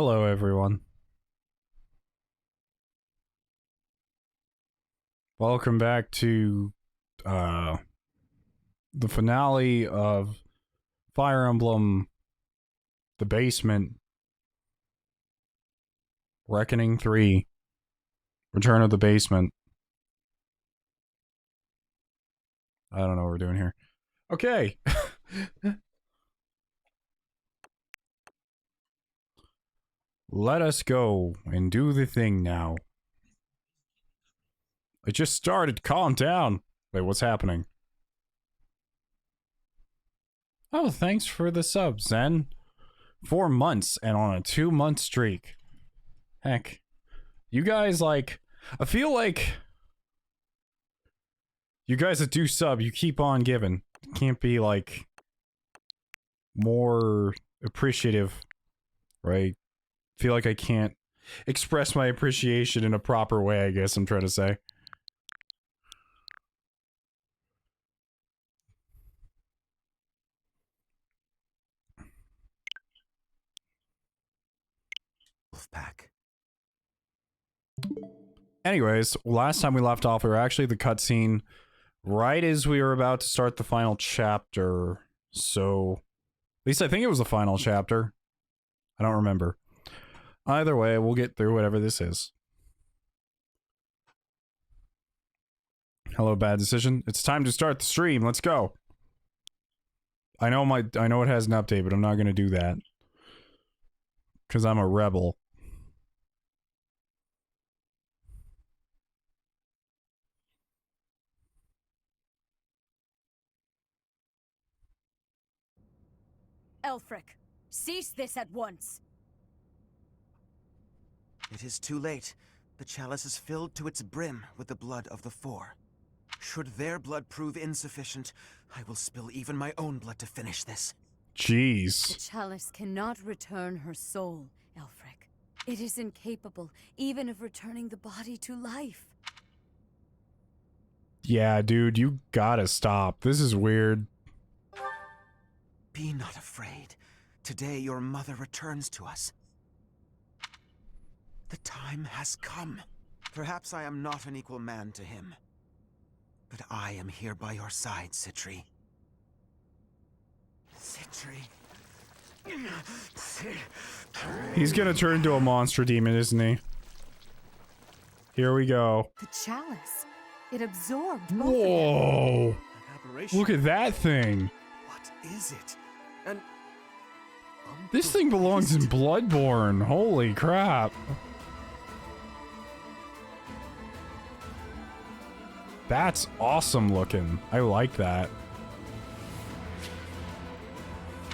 Hello, everyone. Welcome back to the finale of Fire Emblem, The Basement, Reckoning 3, Return of the Basement. I don't know what we're doing here. Okay. Let us go and do the thing now. It just started. Calm down. Wait, what's happening? Oh, thanks for the sub, Zen. 4 months and on a 2-month streak. Heck. You guys, like, I feel like you guys that do sub, you keep on giving. Can't be, like, more appreciative, right? Feel like I can't express my appreciation in a proper way, I guess I'm trying to say. Wolfpack. Anyways, last time we left off, we were actually at the cutscene right as we were about to start the final chapter. So, at least I think it was the final chapter. I don't remember. Either way, we'll get through whatever this is. Hello, bad decision. It's time to start the stream. Let's go. I know it has an update, but I'm not gonna do that. 'Cause I'm a rebel. Elfric, cease this at once! It is too late. The chalice is filled to its brim with the blood of the Four. Should their blood prove insufficient, I will spill even my own blood to finish this. Jeez. The chalice cannot return her soul, Elfric. It is incapable even of returning the body to life. Yeah, dude, you gotta stop. This is weird. Be not afraid. Today your mother returns to us. The time has come. Perhaps I am not an equal man to him. But I am here by your side, Citri. Citri. He's gonna turn into a monster demon, isn't he? Here we go. The chalice. It absorbed both of them. Whoa! Aberration. Look at that thing. What is it? And This thing belongs in Bloodborne. Holy crap. That's awesome looking. I like that.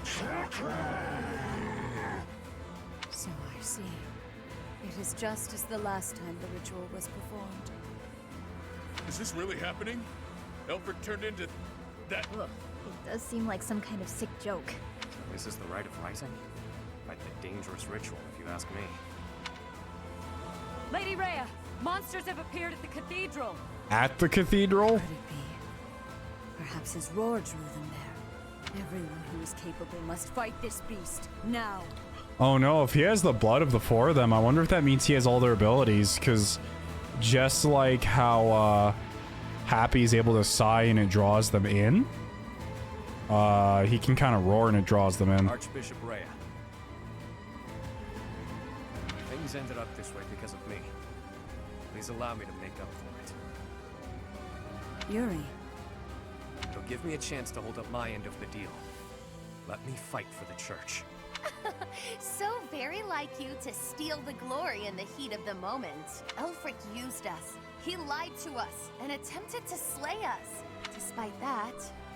So I see. It is just as the last time the ritual was performed. Is this really happening? Elfric turned into that. Ugh, it does seem like some kind of sick joke. This is the rite of rising? Quite the dangerous ritual, if you ask me. Lady Rhea, monsters have appeared at the cathedral. At the cathedral? Could it be? Perhaps his roar drew them there. Everyone who is capable must fight this beast, now. Oh no, if he has the blood of the four of them, I wonder if that means he has all their abilities, because just like how Happy is able to sigh and it draws them in, he can kind of roar and it draws them in. Archbishop Rhea. Things ended up this way because of me. Please allow me to make up for it. Yuri. It'll give me a chance to hold up my end of the deal. Let me fight for the church. So very like you to steal the glory in the heat of the moment. Elfric used us. He lied to us and attempted to slay us. Despite that,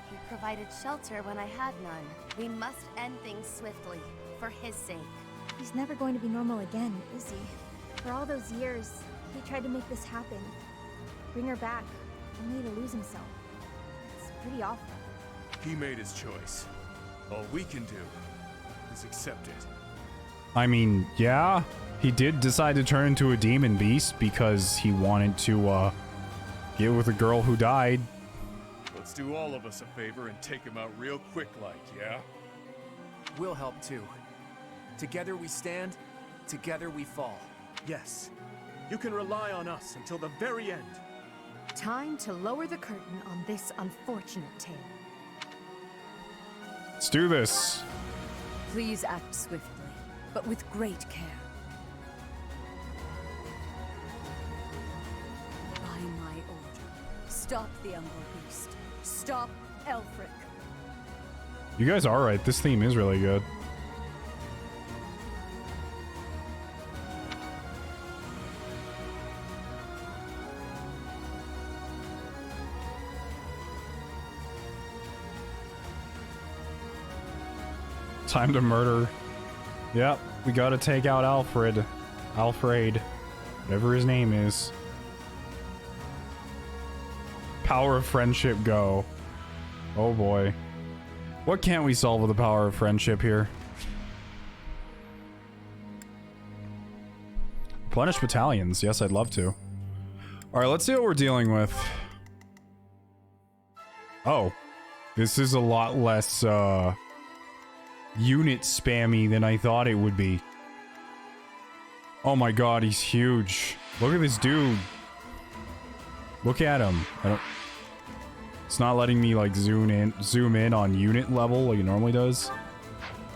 he provided shelter when I had none. We must end things swiftly, for his sake. He's never going to be normal again, is he? For all those years, he tried to make this happen. Bring her back, only to lose himself. It's pretty awful. He made his choice. All we can do is accept it. I mean, yeah, he did decide to turn into a demon beast because he wanted to, get with a girl who died. Let's do all of us a favor and take him out real quick like, yeah? We'll help too. Together we stand, Together we fall. Yes. You can rely on us until the very end. Time to lower the curtain on this unfortunate tale. Let's do this. Please act swiftly, but with great care. By my order, stop the Umbral Beast. Stop Aelfric. You guys are right. This theme is really good. Time to murder. Yep, we gotta take out Alfred. Alfred. Whatever his name is. Power of friendship, go. Oh boy. What can't we solve with the power of friendship here? Replenish battalions. Yes, I'd love to. Alright, let's see what we're dealing with. Oh. This is a lot less, unit spammy than I thought it would be. Oh my god, he's huge. Look at this dude. Look at him. It's not letting me like zoom in on unit level like it normally does.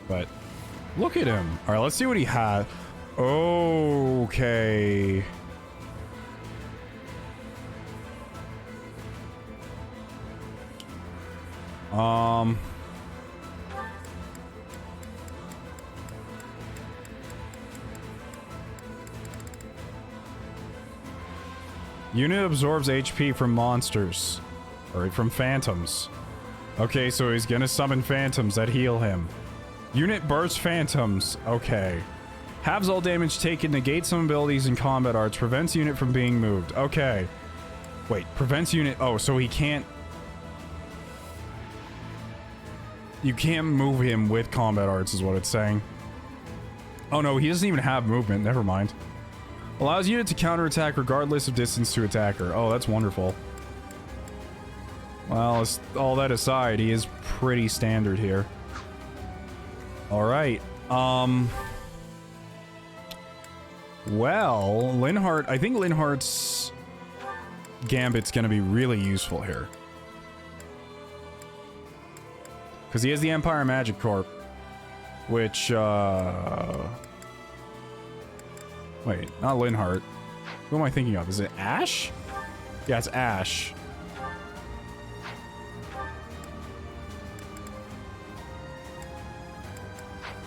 But look at him. All right, let's see what he has. Okay. Unit absorbs HP from monsters. Or from phantoms. Okay, so he's gonna summon phantoms that heal him. Unit bursts phantoms. Okay. Halves all damage taken, negates some abilities and combat arts, prevents unit from being moved. Okay. Wait, prevents unit... Oh, so he can't... You can't move him with combat arts is what it's saying. Oh no, he doesn't even have movement. Never mind. Allows unit to counterattack regardless of distance to attacker. Oh, that's wonderful. Well, all that aside, he is pretty standard here. Alright. Well, Linhardt... I think Linhardt's Gambit's gonna be really useful here. Because he has the Empire Magic Corp. Which, Wait, not Linhardt. Who am I thinking of? Is it Ash? Yeah, it's Ash.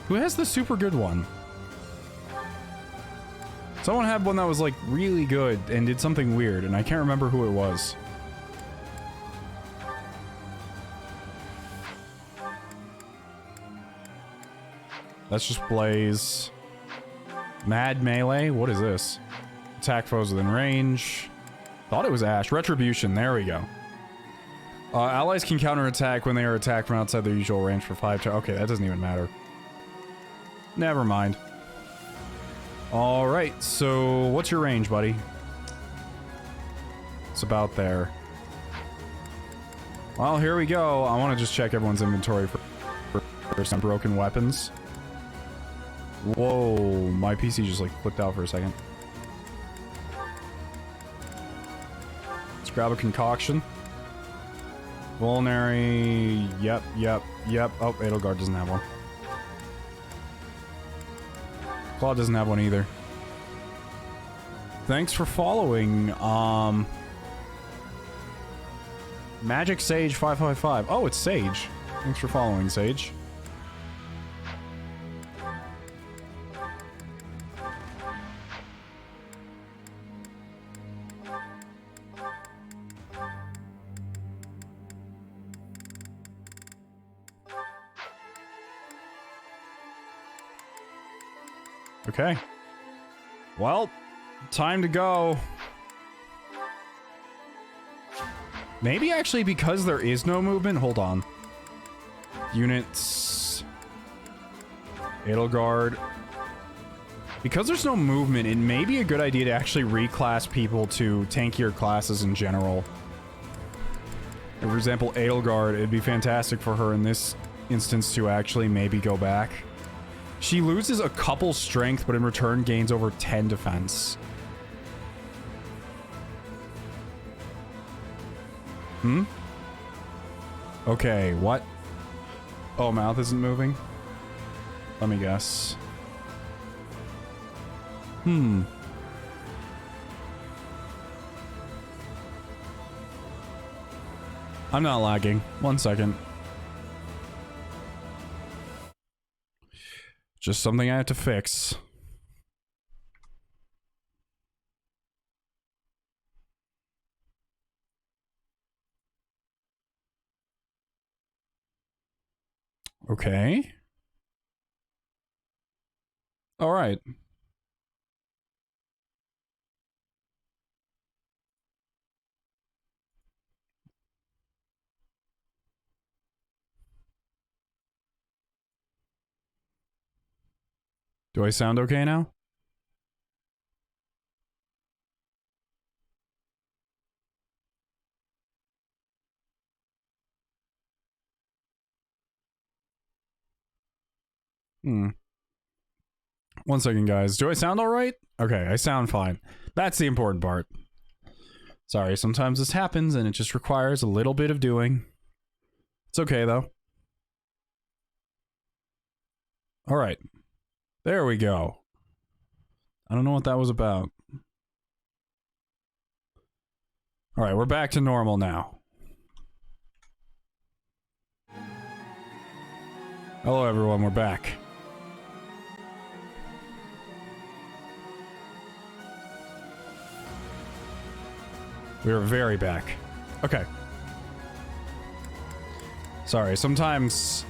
Who has the super good one? Someone had one that was like really good and did something weird, and I can't remember who it was. That's just Blaze. Mad Melee? What is this? Attack foes within range. Thought it was Ash. Retribution. There we go. Allies can counterattack when they are attacked from outside their usual range for 5 turns. Okay, that doesn't even matter. Never mind. Alright, so what's your range, buddy? It's about there. Well, here we go. I want to just check everyone's inventory for some broken weapons. Whoa, my PC just like flipped out for a second. Let's grab a concoction. Vulnerary, yep. Oh, Edelgard doesn't have one. Claude doesn't have one either. Thanks for following. Magic Sage 555. Oh, it's Sage. Thanks for following, Sage. Okay. Well, time to go. Maybe actually because there is no movement. Hold on. Units. Edelgard. Because there's no movement, it may be a good idea to actually reclass people to tankier classes in general. For example, Edelgard, it'd be fantastic for her in this instance to actually maybe go back She loses a couple strength, but in return gains over 10 defense. Hmm? Okay, what? Oh, mouth isn't moving? Let me guess. Hmm. I'm not lagging. 1 second. Just something I have to fix. Okay. All right. Do I sound okay now? Hmm. 1 second, guys. Do I sound all right? Okay, I sound fine. That's the important part. Sorry, sometimes this happens and it just requires a little bit of doing. It's okay, though. All right. There we go. I don't know what that was about. All right, we're back to normal now. Hello, everyone. We're back. We are very back. Okay. Sorry, sometimes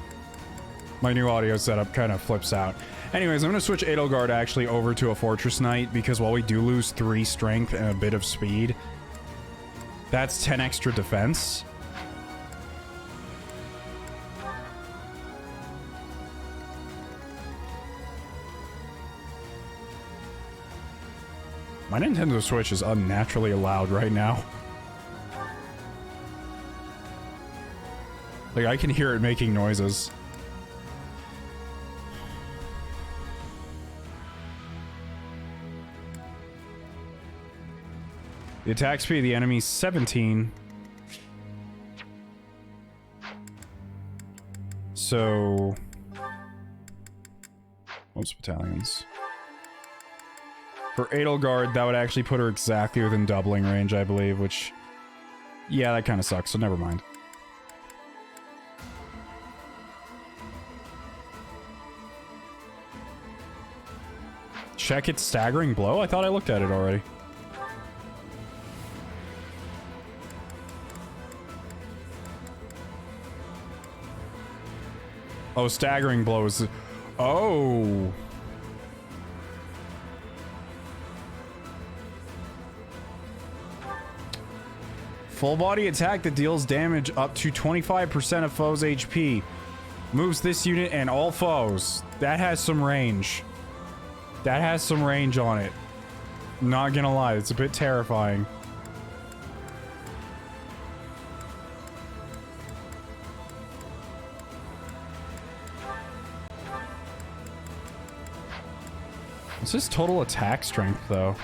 my new audio setup kind of flips out. Anyways, I'm going to switch Edelgard actually over to a Fortress Knight because while we do lose 3 strength and a bit of speed, that's 10 extra defense. My Nintendo Switch is unnaturally loud right now. Like, I can hear it making noises. The attack speed of the enemy is 17. So... most battalions. For Edelgard, that would actually put her exactly within doubling range, I believe, which... yeah, that kind of sucks, so never mind. Check its staggering blow? I thought I looked at it already. Oh, staggering blows. Oh. Full body attack that deals damage up to 25% of foes' HP. Moves this unit and all foes. That has some range. That has some range on it. Not gonna lie, it's a bit terrifying. What's his total attack strength, though?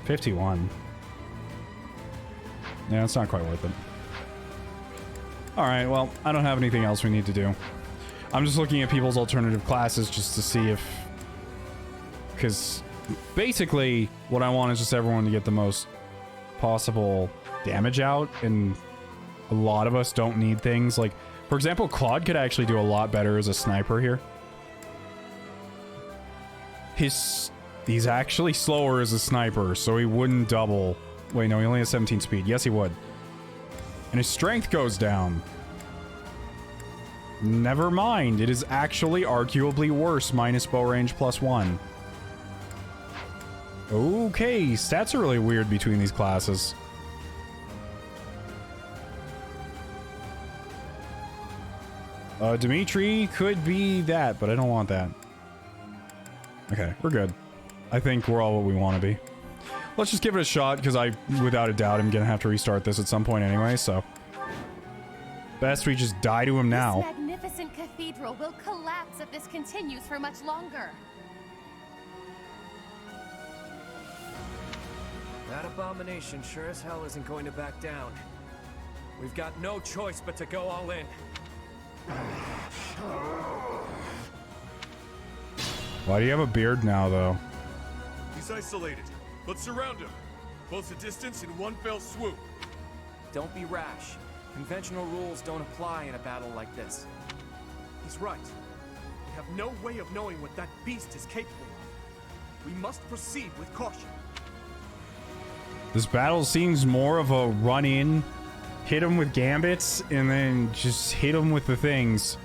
$51. Yeah, it's not quite worth it. Alright, well, I don't have anything else we need to do. I'm just looking at people's alternative classes just to see if... because basically, what I want is just everyone to get the most possible damage out, and a lot of us don't need things like... for example, Claude could actually do a lot better as a sniper here. He's actually slower as a sniper, so he wouldn't double. Wait, no, he only has 17 speed. Yes, he would. And his strength goes down. Never mind. It is actually arguably worse, minus bow range +1. Okay, stats are really weird between these classes. Dimitri could be that, but I don't want that. Okay, we're good. I think we're all what we want to be. Let's just give it a shot, because without a doubt, I'm gonna have to restart this at some point anyway, so... Best we just die to him now. This magnificent cathedral will collapse if this continues for much longer. That abomination sure as hell isn't going to back down. We've got no choice but to go all in. Why do you have a beard now, though? He's isolated. Let's surround him. Close the distance in one fell swoop. Don't be rash. Conventional rules don't apply in a battle like this. He's right. We have no way of knowing what that beast is capable of. We must proceed with caution. This battle seems more of a run-in, hit him with gambits, and then just hit him with the things.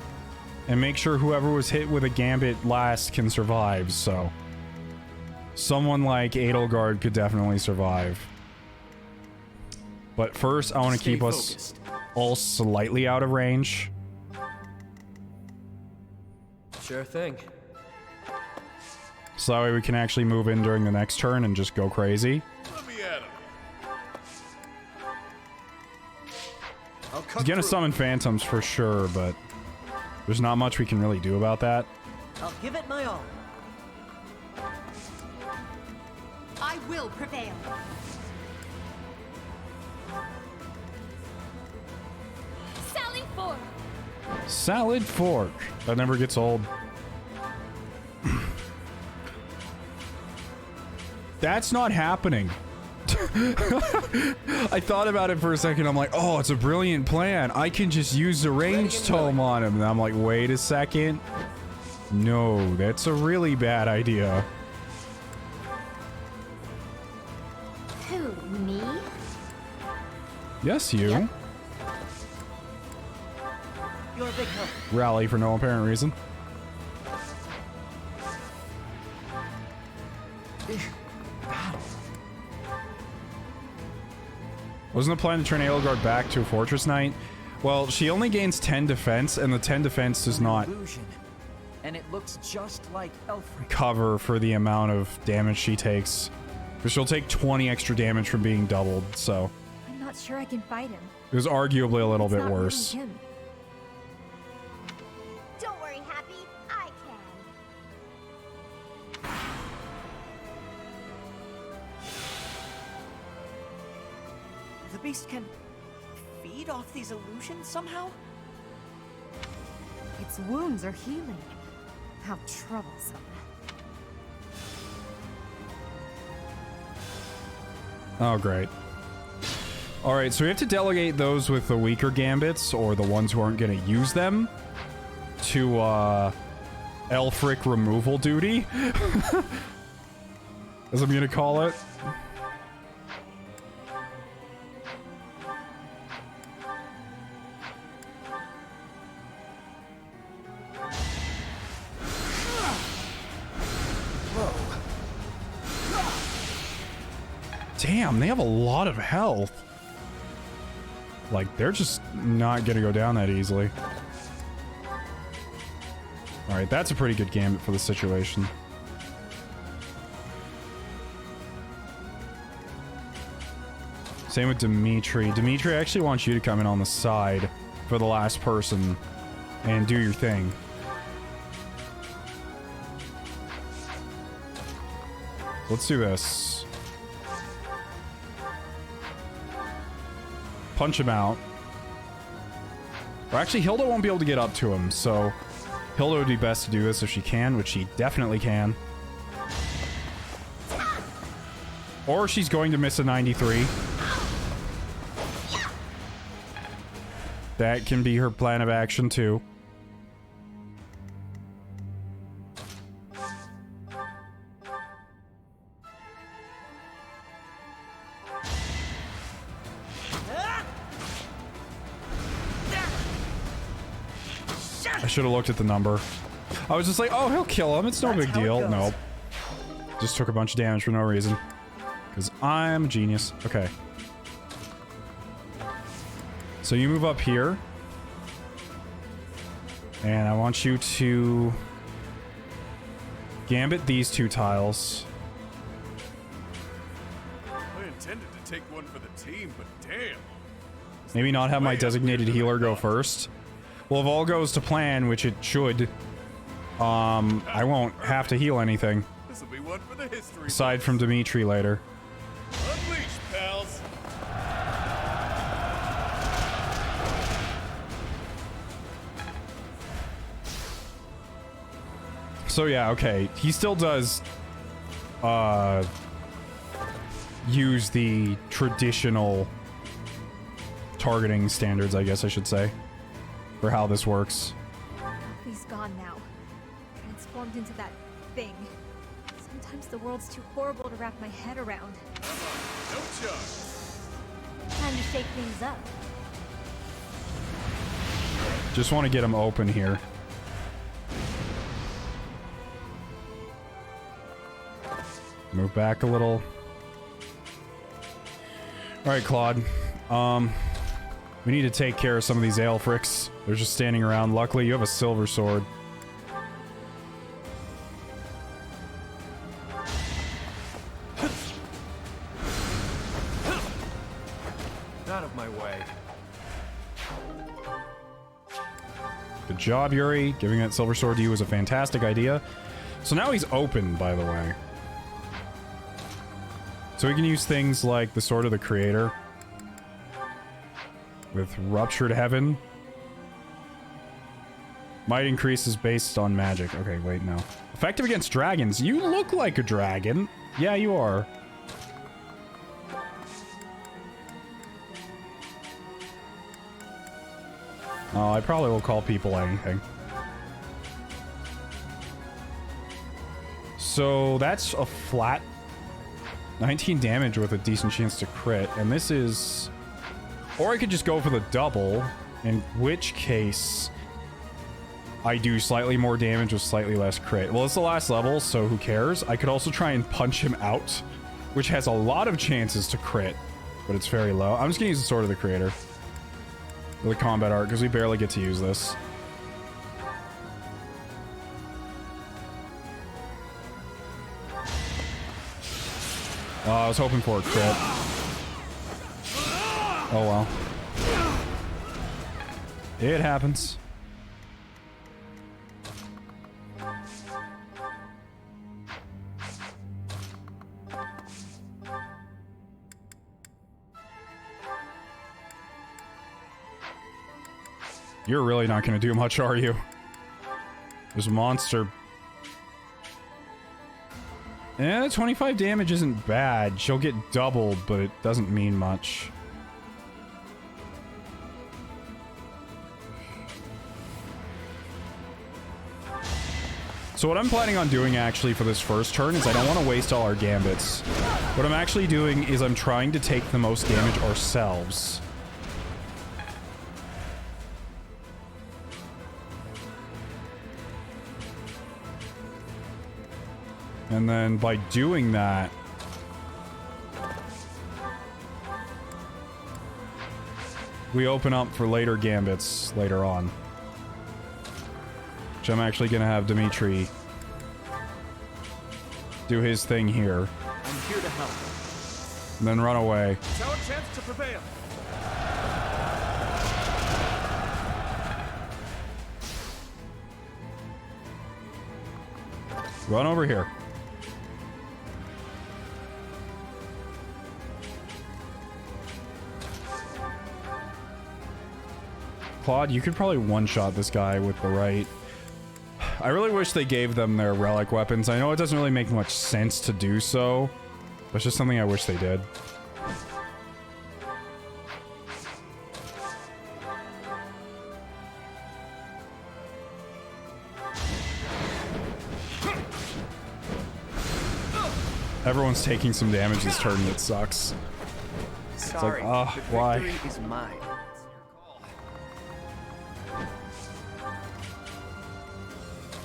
And make sure whoever was hit with a gambit last can survive, so... Someone like Edelgard could definitely survive. But first, I want to keep us all slightly out of range. Sure thing. So that way we can actually move in during the next turn and just go crazy. Let me at him. He's gonna summon phantoms for sure, but there's not much we can really do about that. I'll give it my all. I will prevail. Sally forth! Salad fork. That never gets old. That's not happening. I thought about it for a second. I'm like, oh, it's a brilliant plan. I can just use the range tome on him. And I'm like, wait a second. No, that's a really bad idea. Who, me? Yes, you. Yep. You're a big help. Rally for no apparent reason. Wasn't the plan to turn Edelgard back to a Fortress Knight? Well, she only gains 10 defense, and the 10 defense does not Illusion. And it looks just like Elfric. cover for the amount of damage she takes. Because she'll take 20 extra damage from being doubled, so... I'm not sure I can fight him. It was arguably a little It's bit not really worse. him. Don't worry, Happy. I can. The beast can feed off these illusions somehow? Its wounds are healing. How troublesome. Oh, great. Alright, so we have to delegate those with the weaker gambits, or the ones who aren't going to use them, to, Elfric removal duty, as I'm going to call it. Damn, they have a lot of health. Like, they're just not gonna go down that easily. Alright, that's a pretty good gambit for the situation. Same with Dimitri. Dimitri, I actually want you to come in on the side for the last person and do your thing. Let's do this. Punch him out. Or actually, Hilda won't be able to get up to him, so Hilda would be best to do this if she can, which she definitely can. Or she's going to miss a 93. That can be her plan of action, too. I should have looked at the number. I was just like, oh, he'll kill him. It's no big deal. Nope. Just took a bunch of damage for no reason. Because I'm a genius. Okay. So you move up here. And I want you to gambit these two tiles. I intended to take one for the team, but damn. Maybe not have my designated healer go first. Well, if all goes to plan, which it should, I won't have to heal anything. This will be one for the history. Aside from Dimitri later. Unleash, pals. So yeah, okay. He still does use the traditional targeting standards, I guess I should say, for how this works. He's gone now. Transformed into that thing. Sometimes the world's too horrible to wrap my head around. No charge. Time to shake things up. Just want to get him open here. Move back a little. Alright, Claude. We need to take care of some of these Aelfrics. They're just standing around. Luckily, you have a silver sword. Out of my way. Good job, Yuri. Giving that silver sword to you was a fantastic idea. So now he's open, by the way. So we can use things like the Sword of the Creator. With Ruptured Heaven. Might increases based on magic. Okay, wait, no. Effective against dragons. You look like a dragon. Yeah, you are. Oh, I probably will call people anything. So that's a flat 19 damage with a decent chance to crit. And this is... Or I could just go for the double, in which case I do slightly more damage with slightly less crit. Well, it's the last level, so who cares? I could also try and punch him out, which has a lot of chances to crit, but it's very low. I'm just gonna use the Sword of the Creator. The combat art, because we barely get to use this. I was hoping for a crit. Oh well. It happens. You're really not going to do much, are you? This monster... Eh, 25 damage isn't bad. She'll get doubled, but it doesn't mean much. So what I'm planning on doing actually for this first turn is I don't want to waste all our gambits. What I'm actually doing is I'm trying to take the most damage ourselves. And then by doing that, we open up for later gambits later on. Which I'm actually going to have Dimitri do his thing here. I'm here to help. And then run away. It's our chance to prevail. Run over here. Claude, you could probably one-shot this guy with the right. I really wish they gave them their relic weapons. I know it doesn't really make much sense to do so, but it's just something I wish they did. Everyone's taking some damage this turn. It sucks. Sorry, it's like, the why? victory is mine.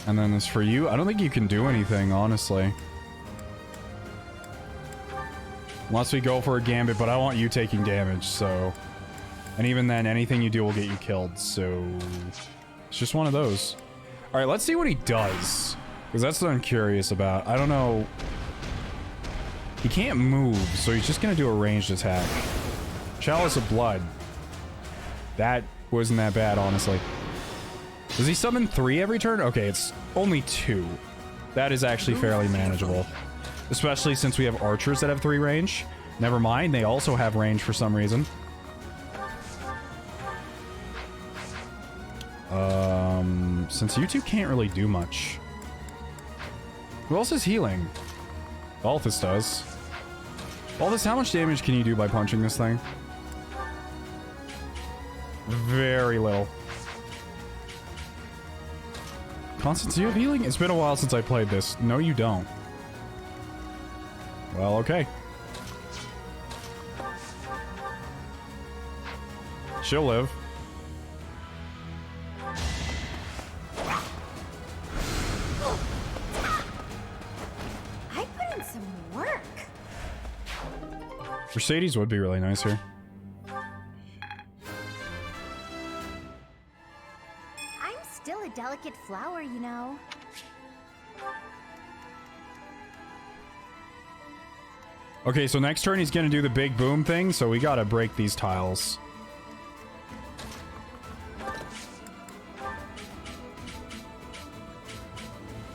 And then as for you, I don't think you can do anything, honestly. Unless we go for a gambit, but I want you taking damage, so... And even then, anything you do will get you killed, so... It's just one of those. Alright, let's see what he does. Because that's what I'm curious about. I don't know... He can't move, so he's just gonna do a ranged attack. Chalice of Blood. That wasn't that bad, honestly. Does he summon 3 every turn? Okay, it's only 2. That is actually fairly manageable. Especially since we have archers that have 3 range. Never mind, they also have range for some reason. Since you two can't really do much. Who else is healing? Balthus does. Balthus, how much damage can you do by punching this thing? Very little. Constance, do you have healing? It's been a while since I played this. No, you don't. Well, okay. She'll live. I put in some work. Mercedes would be really nice here. I'm still a delicate flower, you know. Okay, so next turn he's gonna do the big boom thing, so we gotta break these tiles.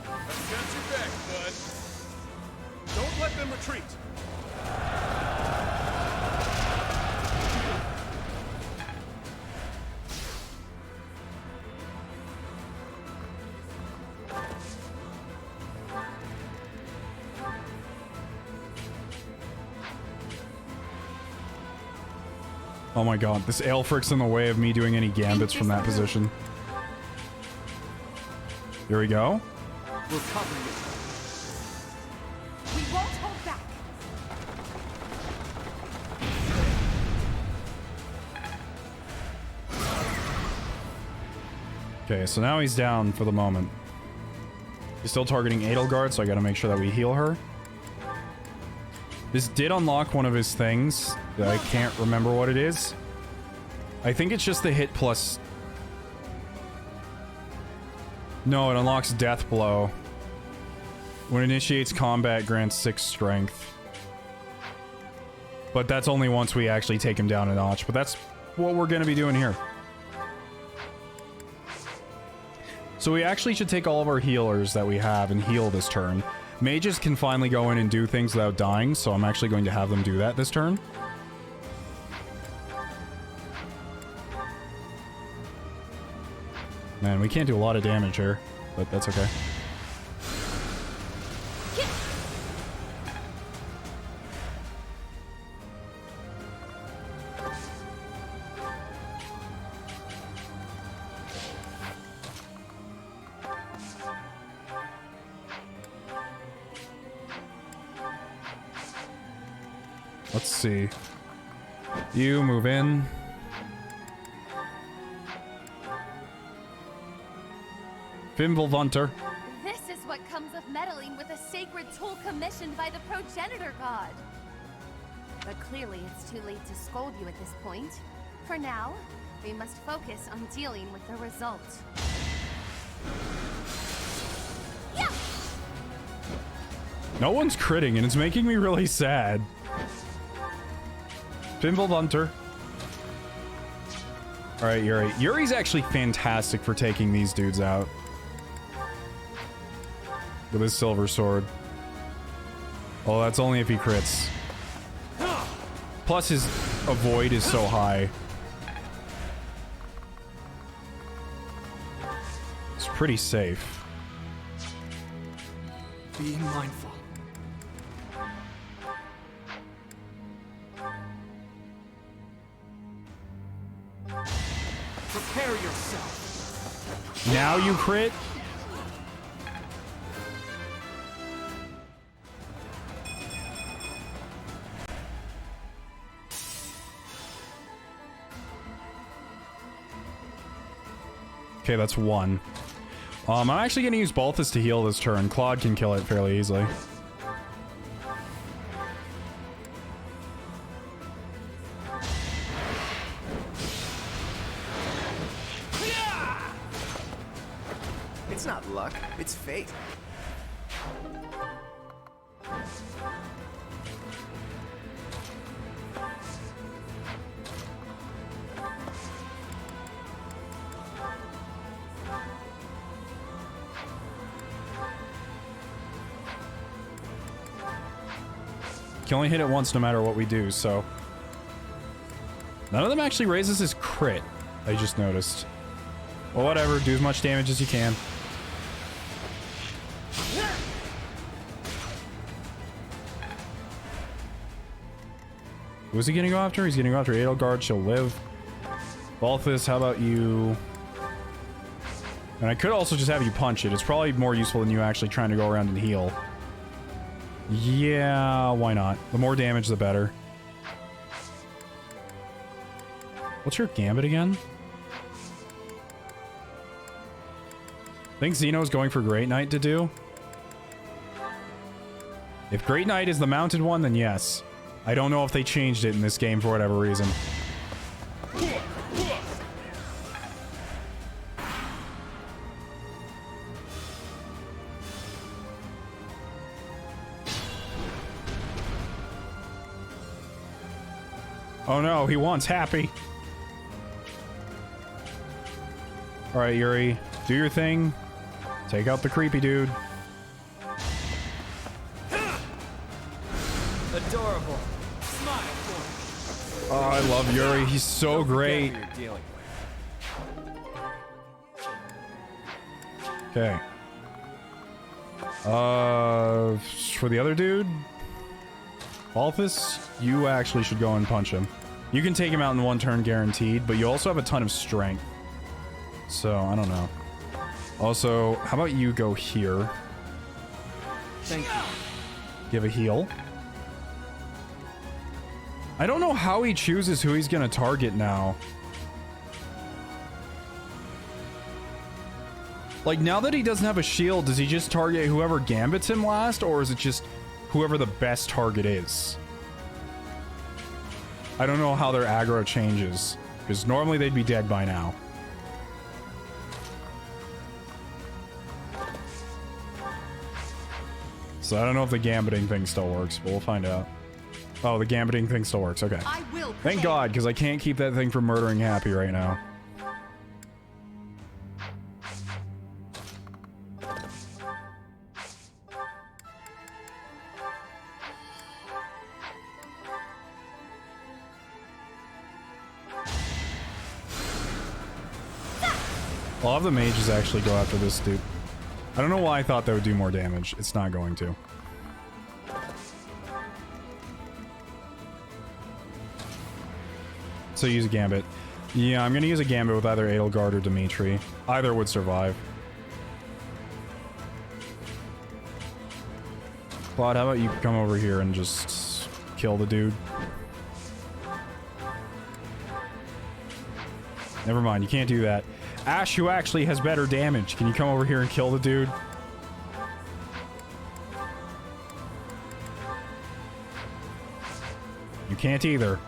I've got your back, bud. Don't let them retreat. Oh my god, this Aelfric's in the way of me doing any gambits from that position. Here we go. We're covering it. We won't hold back. Okay, so now he's down for the moment. He's still targeting Edelgard, so I gotta make sure that we heal her. This did unlock one of his things that I can't remember what it is. I think it's just the hit plus... No, it unlocks Death Blow. When it initiates combat, grants 6 strength. But that's only once we actually take him down a notch. But that's what we're gonna be doing here. So we actually should take all of our healers that we have and heal this turn. Mages can finally go in and do things without dying, so I'm actually going to have them do that this turn. Man, we can't do a lot of damage here, but that's okay. Let's see. You move in. Fimbulvunter. This is what comes of meddling with a sacred tool commissioned by the progenitor god. But clearly it's too late to scold you at this point. For now, we must focus on dealing with the result. Yeah! No one's critting, and it's making me really sad. Fimbulvunter. Alright, Yuri. Yuri's actually fantastic for taking these dudes out. With his silver sword. Oh, that's only if he crits. Plus his avoid is so high. It's pretty safe. Being mindful. Prepare yourself. Now you crit? Okay, that's 1. I'm actually going to use Balthus to heal this turn. Claude can kill it fairly easily. It's not luck, it's fate. Can only hit it once no matter what we do, so... None of them actually raises his crit, I just noticed. Well, whatever. Do as much damage as you can. Who's he gonna go after? He's gonna go after Edelgard. She'll live. Balthus, how about you... And I could also just have you punch it. It's probably more useful than you actually trying to go around and heal. Yeah, why not? The more damage, the better. What's your gambit again? I think Xeno's going for Great Knight to do. If Great Knight is the mounted one, then yes. I don't know if they changed it in this game for whatever reason. Oh no, he wants happy. Alright, Yuri. Do your thing. Take out the creepy dude. Adorable. Smile for me. Oh, I love Yuri. He's so great. Okay. For the other dude, Balthus, you actually should go and punch him. You can take him out in one turn guaranteed, but you also have a ton of strength. So, I don't know. Also, how about you go here? Thank you. Give a heal. I don't know how he chooses who he's gonna target now. Like, now that he doesn't have a shield, does he just target whoever gambits him last, or is it just whoever the best target is? I don't know how their aggro changes, because normally they'd be dead by now. So I don't know if the gambiting thing still works, but we'll find out. Oh, the gambiting thing still works, okay. Thank God, because I can't keep that thing from murdering Happy right now. I'll have the mages actually go after this dude. I don't know why I thought that would do more damage. It's not going to. So use a gambit. Yeah, I'm gonna use a gambit with either Edelgard or Dimitri. Either would survive. Claude, how about you come over here and just kill the dude? Never mind, you can't do that. Ash, who actually has better damage, can you come over here and kill the dude? You can't either.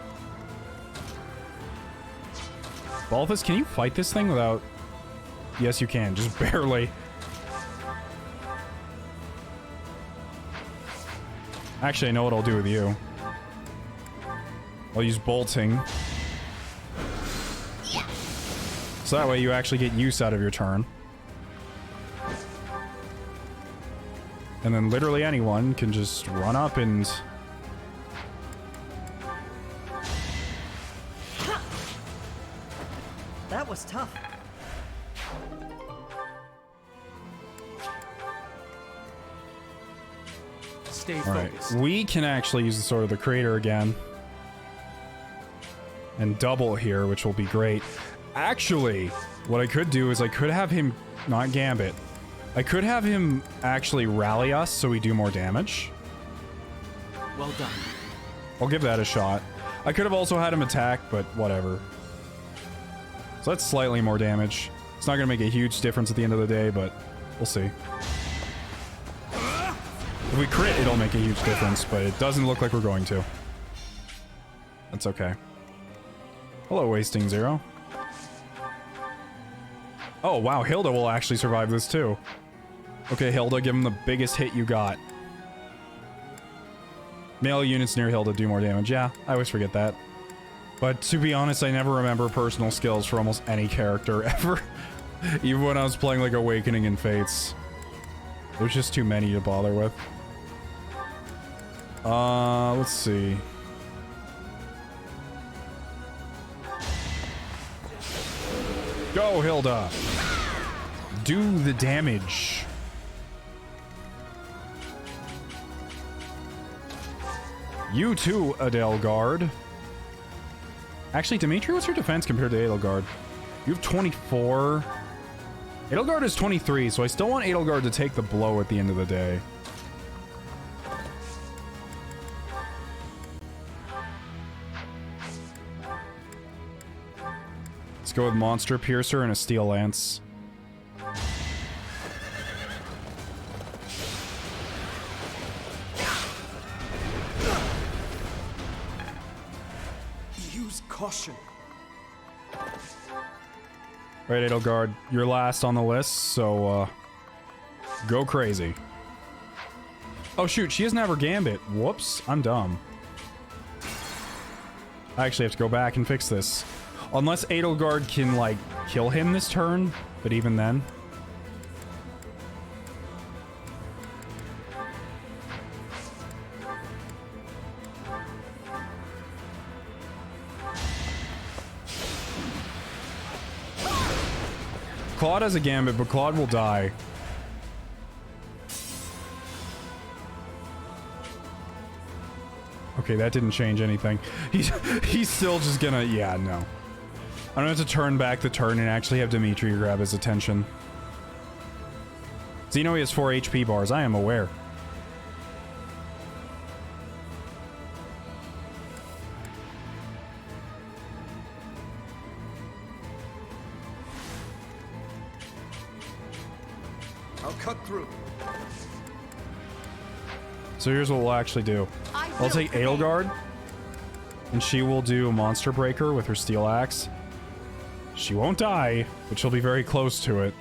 Balthus, can you fight this thing without... Yes, you can, just barely. Actually, I know what I'll do with you. I'll use bolting. So that way you actually get use out of your turn. And then literally anyone can just run up and... That was tough. Stay Alright, focused. we can actually use the Sword of the Creator again. And double here, which will be great. Actually, what I could do is I could have him... Not Gambit. I could have him actually rally us so we do more damage. Well done. I'll give that a shot. I could have also had him attack, but whatever. So that's slightly more damage. It's not going to make a huge difference at the end of the day, but we'll see. If we crit, it'll make a huge difference, but it doesn't look like we're going to. That's okay. Hello, Wasting Zero. Oh, wow, Hilda will actually survive this too. Okay, Hilda, give him the biggest hit you got. Melee units near Hilda do more damage. Yeah, I always forget that. But to be honest, I never remember personal skills for almost any character ever. Even when I was playing like Awakening and Fates. There's just too many to bother with. Let's see. Go, Hilda. Do the damage. You too, Adelgard. Actually, Dimitri, what's your defense compared to Adelgard? You have 24. Adelgard is 23, so I still want Adelgard to take the blow at the end of the day. Let's go with Monster Piercer and a Steel Lance. Use caution. Right, Adelgard, you're last on the list, so, go crazy. Oh, shoot, she doesn't have her Gambit. Whoops, I'm dumb. I actually have to go back and fix this. Unless Adelgard can, like, kill him this turn, but even then. Claude has a Gambit, but Claude will die. Okay, that didn't change anything. He's still just gonna... Yeah, no. I'm gonna have to turn back the turn and actually have Dimitri grab his attention. Xeno, he has 4 HP bars. I am aware. I'll cut through. So here's what we'll actually do. I'll take Adelgard, and she will do a Monster Breaker with her Steel Axe. She won't die, but she'll be very close to it.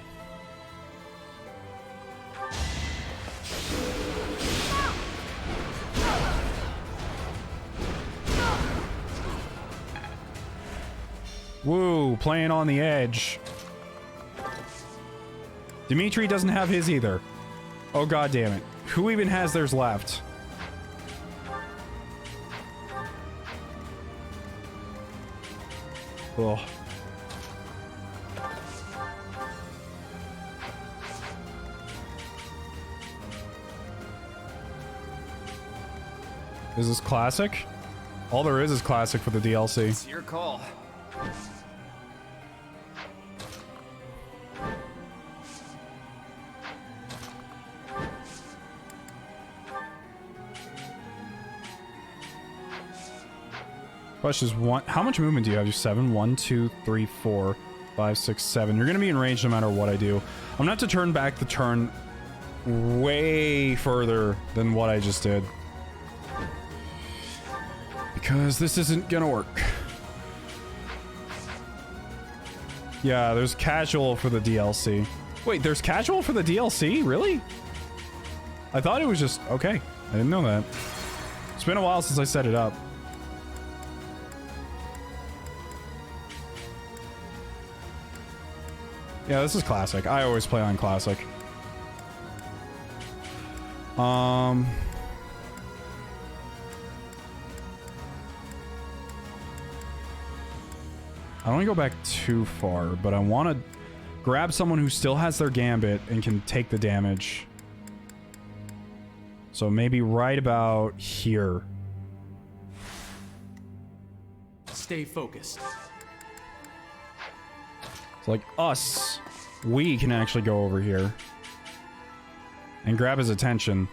Woo, playing on the edge. Dimitri doesn't have his either. Oh, god damn it. Who even has theirs left? Ugh. Is this classic? All there is classic for the DLC. It's your call. Question is one. How much movement do you have? You 7? 1, 2, 3, 4, 5, 6, 7. You're gonna be in range no matter what I do. I'm gonna have to turn back the turn way further than what I just did. Because this isn't gonna work. Yeah, there's casual for the DLC. Wait, there's casual for the DLC? Really? I thought it was just... Okay, I didn't know that. It's been a while since I set it up. Yeah, this is classic. I always play on classic. I don't want to go back too far, but I want to grab someone who still has their Gambit and can take the damage. So maybe right about here. Stay focused. So like us, we can actually go over here and grab his attention.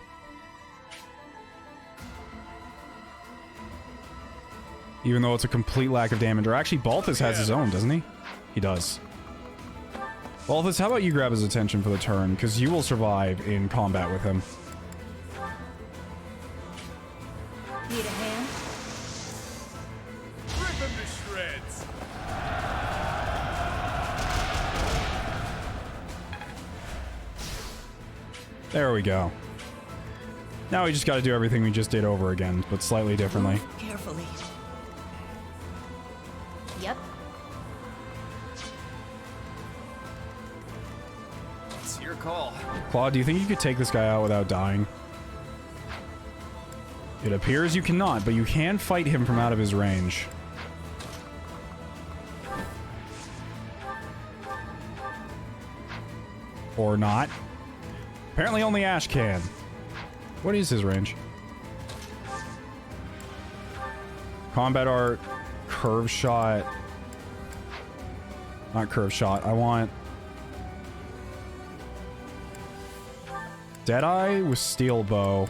Even though it's a complete lack of damage. Or actually, Balthus has his own, doesn't he? He does. Balthus, how about you grab his attention for the turn? Because you will survive in combat with him. Need a hand? Rip him to shreds! There we go. Now we just got to do everything we just did over again, but slightly differently. Carefully. Yep. It's your call. Claude, do you think you could take this guy out without dying? It appears you cannot, but you can fight him from out of his range. Or not. Apparently only Ash can. What is his range? Combat art, curve shot. Not curve shot. I want Deadeye with steel bow.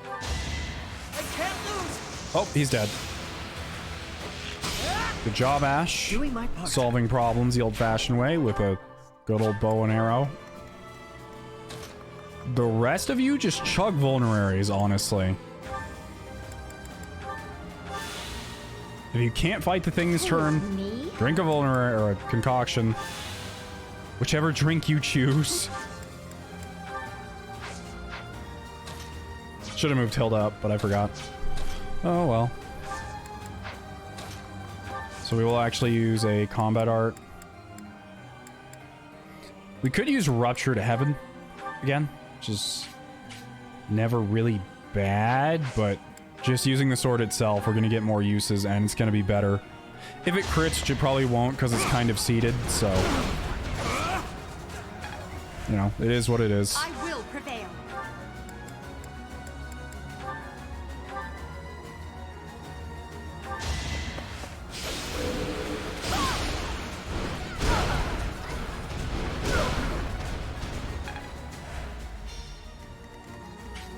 I can't lose. Oh, he's dead. Good job, Ash. Doing my part. Solving problems the old-fashioned way with a good old bow and arrow. The rest of you just chug vulneraries, honestly. If you can't fight the thing this turn, drink a vulnerary or a concoction. Whichever drink you choose. Should have moved Hilda up, but I forgot. Oh well. So we will actually use a combat art. We could use Rupture to Heaven again, which is never really bad, but just using the sword itself, we're going to get more uses, and it's going to be better. If it crits, which it probably won't, because it's kind of seated, so... You know, it is what it is. I will prevail.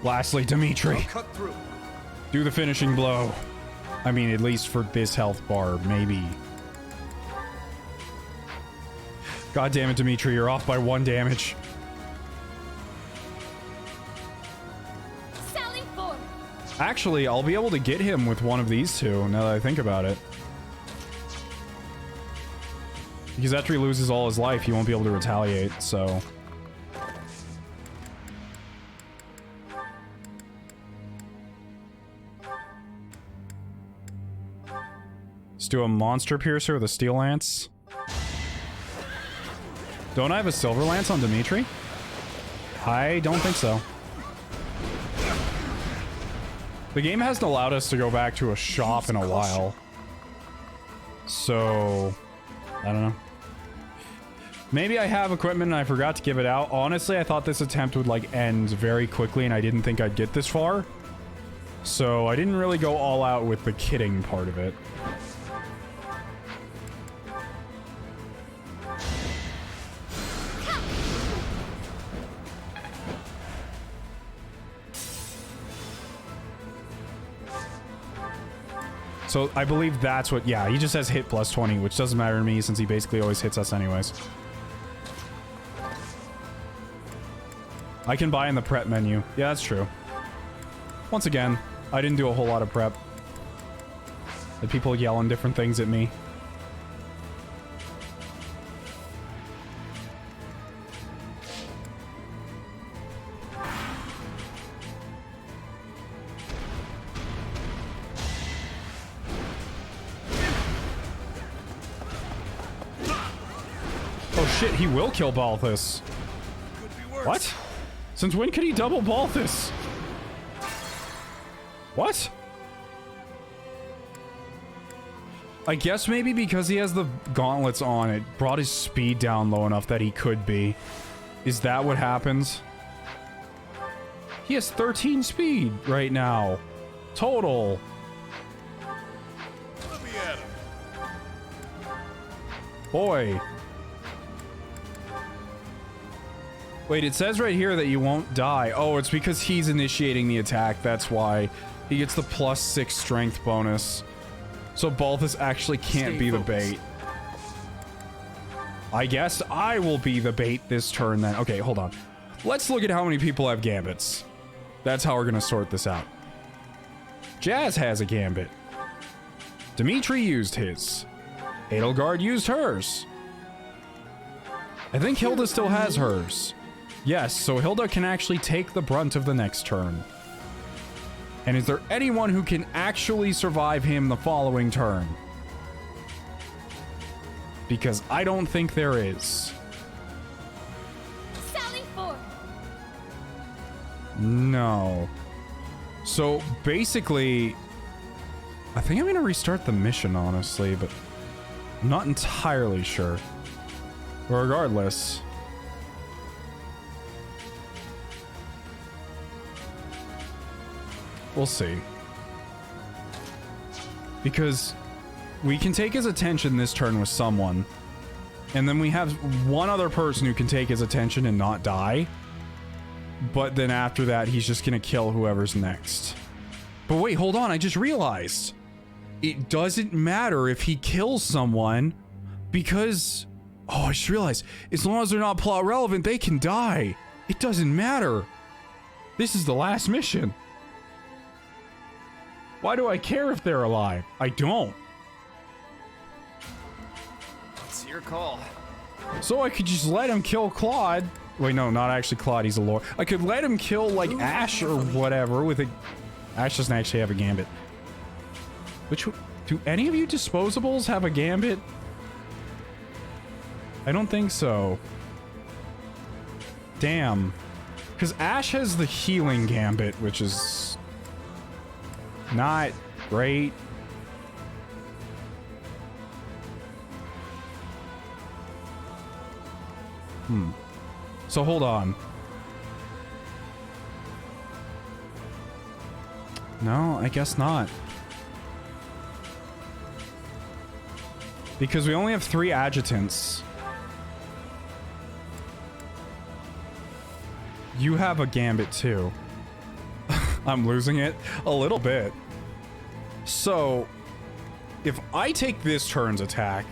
Lastly, Dimitri. Cut through. Do the finishing blow. I mean, at least for this health bar, maybe. God damn it, Dimitri, you're off by 1 damage. Sally forth. Actually, I'll be able to get him with one of these two, now that I think about it. Because after he loses all his life, he won't be able to retaliate, so... Let's do a Monster Piercer with a Steel Lance. Don't I have a Silver Lance on Dimitri? I don't think so. The game hasn't allowed us to go back to a shop in a while. So... I don't know. Maybe I have equipment and I forgot to give it out. Honestly, I thought this attempt would, like, end very quickly and I didn't think I'd get this far. So I didn't really go all out with the kitting part of it. So I believe that's what, yeah, he just has hit plus 20, which doesn't matter to me since he basically always hits us anyways. I can buy in the prep menu. Yeah, that's true. Once again, I didn't do a whole lot of prep. The people yelling different things at me. Shit, he will kill Balthus. What? Since when could he double Balthus? What? I guess maybe because he has the gauntlets on, it brought his speed down low enough that he could be. Is that what happens? He has 13 speed right now. Total. Let me at him. Boy. Wait, it says right here that you won't die. Oh, it's because he's initiating the attack. That's why. He gets the +6 strength bonus. So Balthus actually can't be the bait. I guess I will be the bait this turn then. Okay, hold on. Let's look at how many people have gambits. That's how we're going to sort this out. Jazz has a gambit. Dimitri used his. Edelgard used hers. I think Hilda still has hers. Yes, so Hilda can actually take the brunt of the next turn. And is there anyone who can actually survive him the following turn? Because I don't think there is. Sally forth. No. So basically, I think I'm gonna restart the mission, honestly, but I'm not entirely sure. But regardless, we'll see. Because we can take his attention this turn with someone, and then we have one other person who can take his attention and not die. But then after that, he's just gonna kill whoever's next. But wait, hold on, I just realized. It doesn't matter if he kills someone, because... Oh, I just realized, as long as they're not plot relevant, they can die. It doesn't matter. This is the last mission. Why do I care if they're alive? I don't. It's your call. So I could just let him kill Claude. Wait, no, not actually Claude, he's a lord. I could let him kill, like, Ash or whatever with a... Ash doesn't actually have a gambit. Which... Do any of you disposables have a gambit? I don't think so. Damn. Because Ash has the healing gambit, which is... not great. So hold on. No, I guess not. Because we only have 3 adjutants. You have a gambit too. I'm losing it a little bit. So, if I take this turn's attack,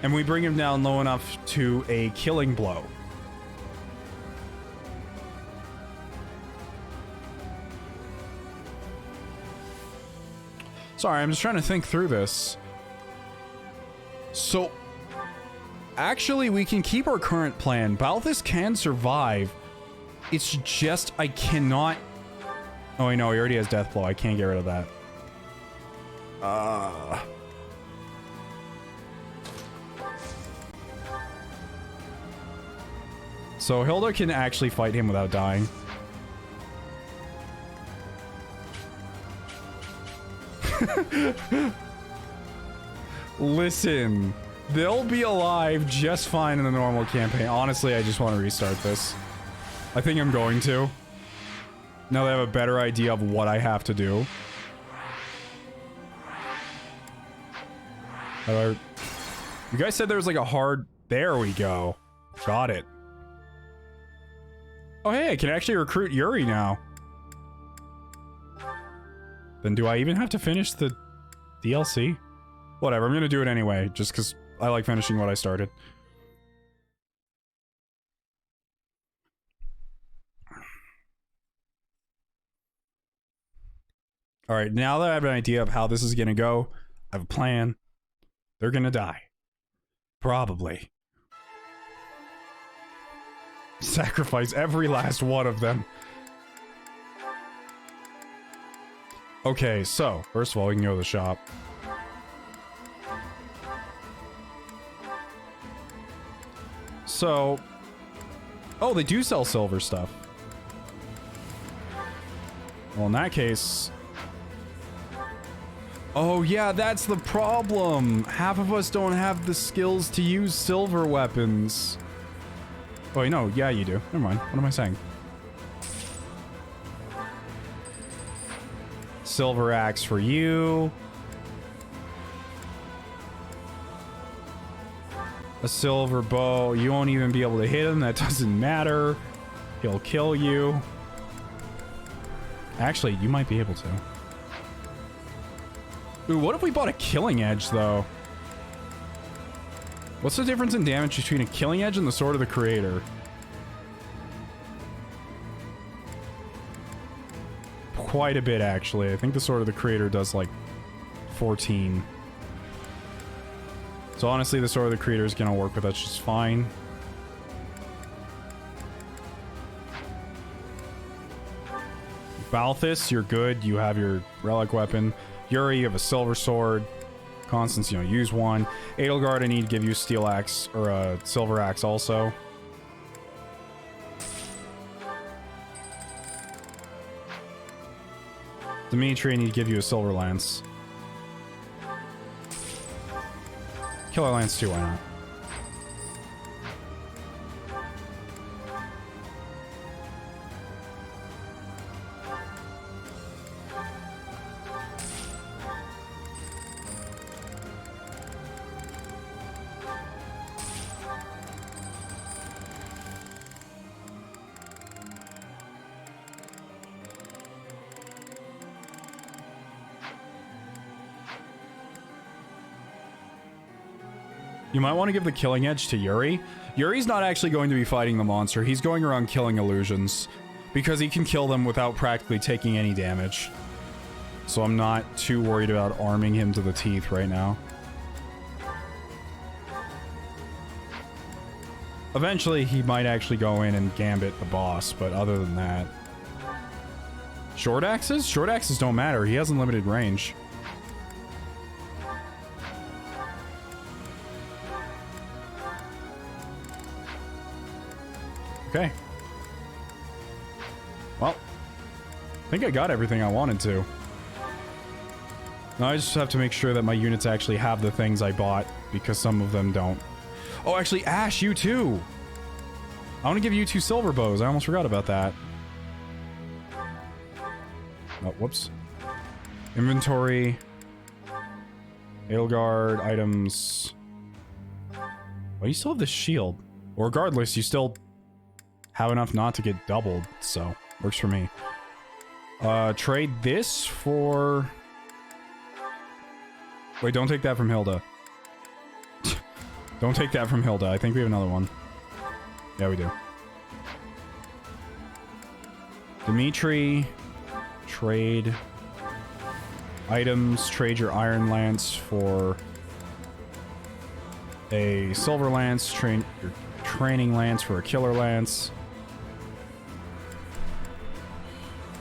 and we bring him down low enough to a killing blow. Sorry, I'm just trying to think through this. So, actually, we can keep our current plan. Balthus can survive. It's just I cannot... Oh, I know, he already has Death Blow. I can't get rid of that. So Hilda can actually fight him without dying. Listen, they'll be alive just fine in the normal campaign. Honestly, I just want to restart this. I think I'm going to. Now that I have a better idea of what I have to do. You guys said there was like a hard... There we go. Got it. Oh hey, I can actually recruit Yuri now. Then do I even have to finish the DLC? Whatever, I'm gonna do it anyway, just because I like finishing what I started. Alright, now that I have an idea of how this is gonna go, I have a plan. They're gonna die. Probably. Sacrifice every last one of them. Okay, so, first of all, we can go to the shop. So... Oh, they do sell silver stuff. Well, in that case... Oh yeah, that's the problem! Half of us don't have the skills to use silver weapons. Oh, no, yeah, you do. Never mind. What am I saying? Silver axe for you. A silver bow. You won't even be able to hit him. That doesn't matter. He'll kill you. Actually, you might be able to. Ooh, what if we bought a killing edge, though? What's the difference in damage between a killing edge and the Sword of the Creator? Quite a bit, actually. I think the Sword of the Creator does, like, 14. So honestly, the Sword of the Creator is gonna work with us just fine. Balthus, you're good. You have your relic weapon. Yuri, you have a silver sword. Constance, you know, use one. Edelgard, I need to give you a steel axe, or a silver axe also. Dimitri, I need to give you a silver lance. Killer lance too, why not? You might want to give the killing edge to Yuri. Yuri's not actually going to be fighting the monster. He's going around killing illusions because he can kill them without practically taking any damage. So I'm not too worried about arming him to the teeth right now. Eventually, he might actually go in and gambit the boss, but other than that... Short axes? Short axes don't matter. He has unlimited range. Okay. Well, I think I got everything I wanted to. Now I just have to make sure that my units actually have the things I bought, because some of them don't. Oh, actually, Ash, you too! I want to give you 2 silver bows. I almost forgot about that. Oh, whoops. Inventory. Aelgard, items. Well, you still have the shield. Or regardless, you still... have enough not to get doubled, so works for me. Trade this for... Wait, don't take that from Hilda. Don't take that from Hilda. I think we have another one. Yeah, we do. Dimitri, trade items. Trade your iron lance for a silver lance. Train your training lance for a killer lance.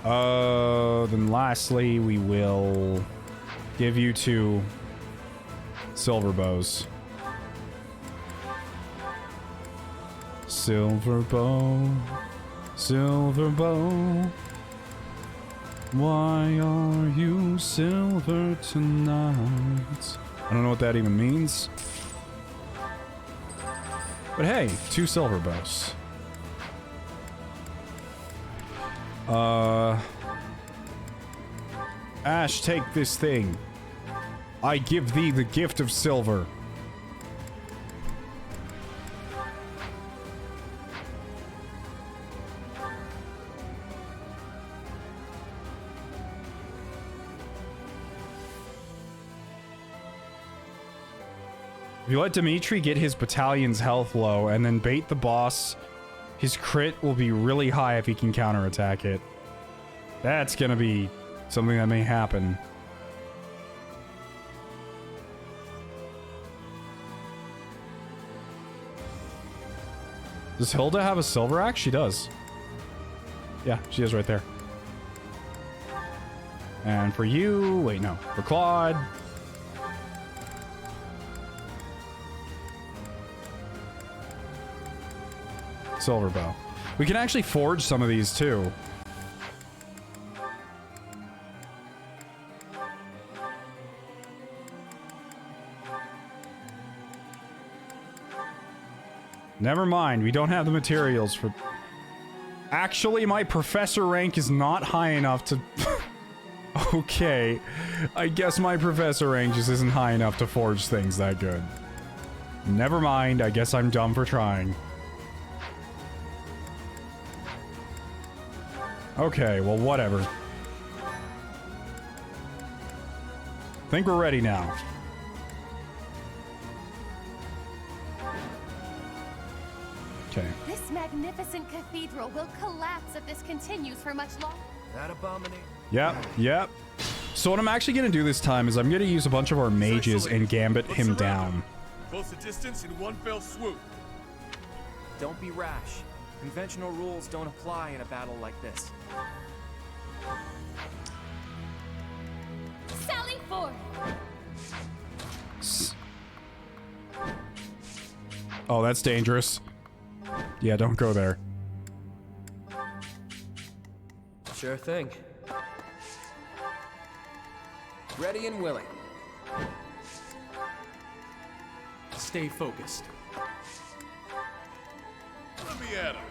Then lastly, we will give you 2 silver bows. Silver bow, why are you silver tonight? I don't know what that even means. But hey, 2 silver bows. Ash, take this thing. I give thee the gift of silver. If you let Dimitri get his battalion's health low and then bait the boss, his crit will be really high if he can counterattack it. That's gonna be something that may happen. Does Hilda have a silver axe? She does. Yeah, she is right there. And for you... Wait, no. For Claude... silver bow. We can actually forge some of these too. Never mind, we don't have the materials for... Actually, my professor rank is not high enough to... Okay. I guess my professor rank just isn't high enough to forge things that good. Never mind, I guess I'm dumb for trying. Okay, well, whatever. Think we're ready now. Okay. This magnificent cathedral will collapse if this continues for much longer. That abomination. Yep. So what I'm actually going to do this time is I'm going to use a bunch of our mages and gambit him down. Close the distance in one fell swoop. Don't be rash. Conventional rules don't apply in a battle like this. Sally forth! Oh, that's dangerous. Yeah, don't go there. Sure thing. Ready and willing. Stay focused. Let me at him.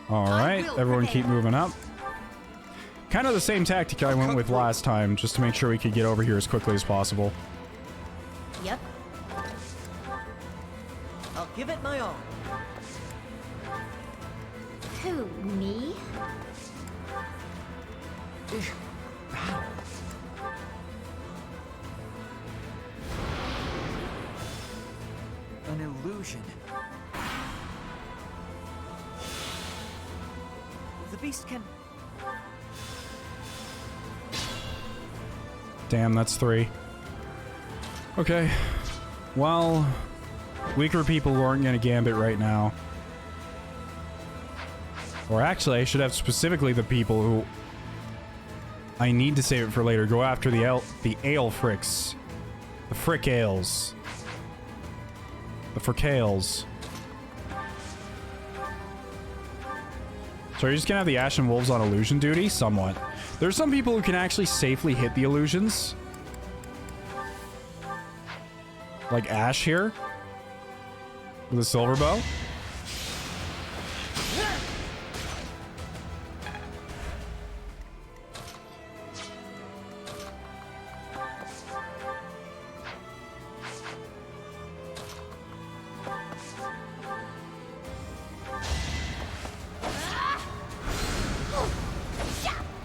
All right, everyone keep moving up. Kind of the same tactic I went with last time, just to make sure we could get over here as quickly as possible. Yep. I'll give it my all. Who, me? An illusion. The beast can... Damn, that's 3. Okay. Well, weaker people who aren't going to gambit right now. Or actually, I should have specifically the people who I need to save it for later. Go after the ale fricks. The frick ales. The frickales. So are you just gonna have the Ashen Wolves on illusion duty? Somewhat. There's some people who can actually safely hit the illusions. Like Ash here. With a silver bow.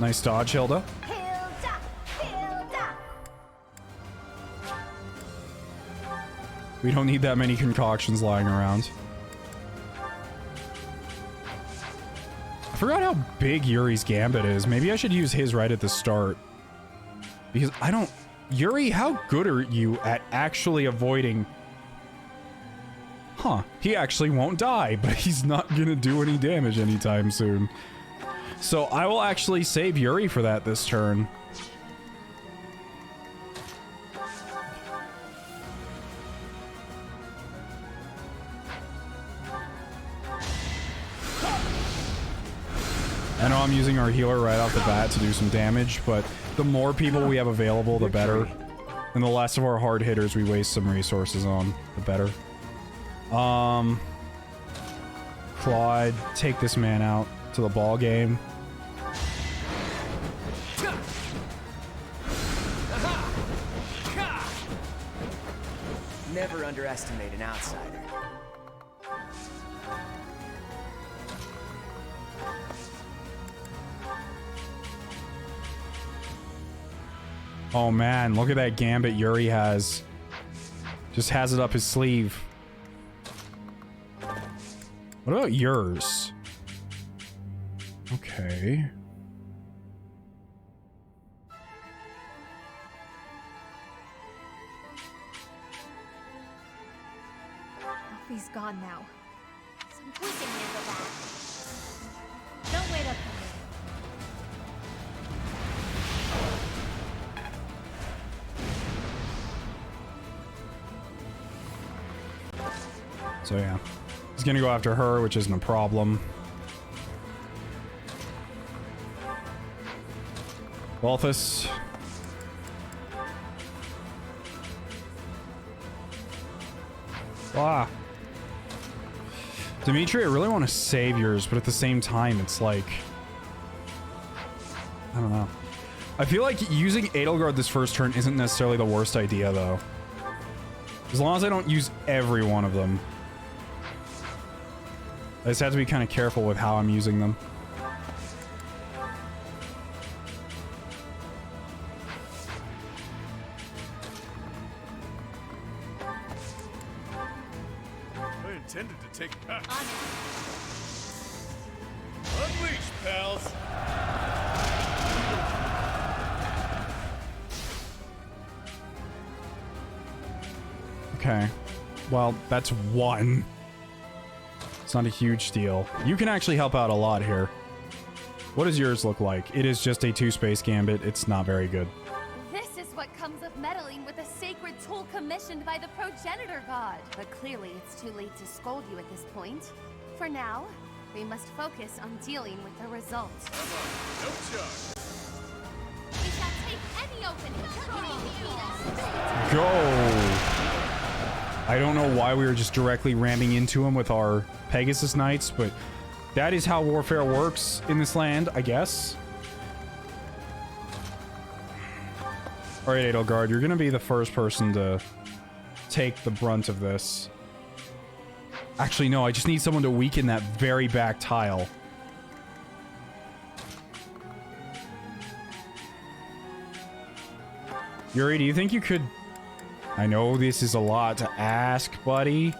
Nice dodge, Hilda. We don't need that many concoctions lying around. I forgot how big Yuri's gambit is. Maybe I should use his right at the start. Because I don't... Yuri, how good are you at actually avoiding... Huh. He actually won't die, but he's not gonna do any damage anytime soon. So I will actually save Yuri for that this turn. I know I'm using our healer right off the bat to do some damage, but the more people we have available, the better. And the less of our hard hitters we waste some resources on, the better. Claude, take this man out to the ball game. Never underestimate an outsider. Oh man, look at that gambit Yuri has. Just has it up his sleeve. What about yours? Okay. He's gone now. We can handle that. Don't wait up for me. So yeah. He's gonna go after her, which isn't a problem. Walkthough. Ah. Dimitri, I really want to save yours, but at the same time, it's like... I don't know. I feel like using Edelgard this first turn isn't necessarily the worst idea, though. As long as I don't use every one of them. I just have to be kind of careful with how I'm using them. I intended to take back. Unleash, pals! Okay. Well, that's one. It's not a huge deal. You can actually help out a lot here. What does yours look like? It is just a 2-space gambit. It's not very good. This is what comes of meddling with a sacred tool commissioned by the progenitor god. But clearly it's too late to scold you at this point. For now, we must focus on dealing with the results. No charge. go. I don't know why we were just directly ramming into him with our Pegasus Knights, but that is how warfare works in this land, I guess. Alright, Edelgard, you're gonna be the first person to take the brunt of this. Actually, no, I just need someone to weaken that very back tile. Yuri, do you think you could... I know this is a lot to ask, buddy.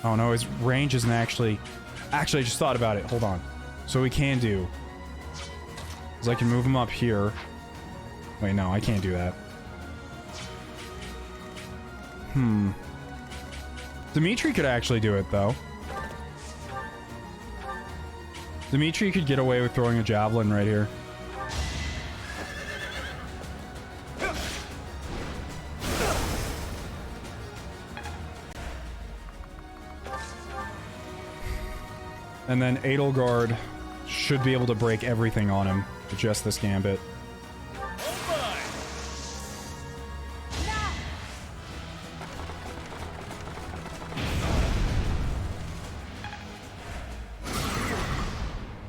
Oh no, his range isn't actually... Actually, I just thought about it. Hold on. So we can do... is I can move him up here. Wait, no, I can't do that. Dimitri could actually do it, though. Dimitri could get away with throwing a javelin right here. And then Edelgard should be able to break everything on him with just this gambit.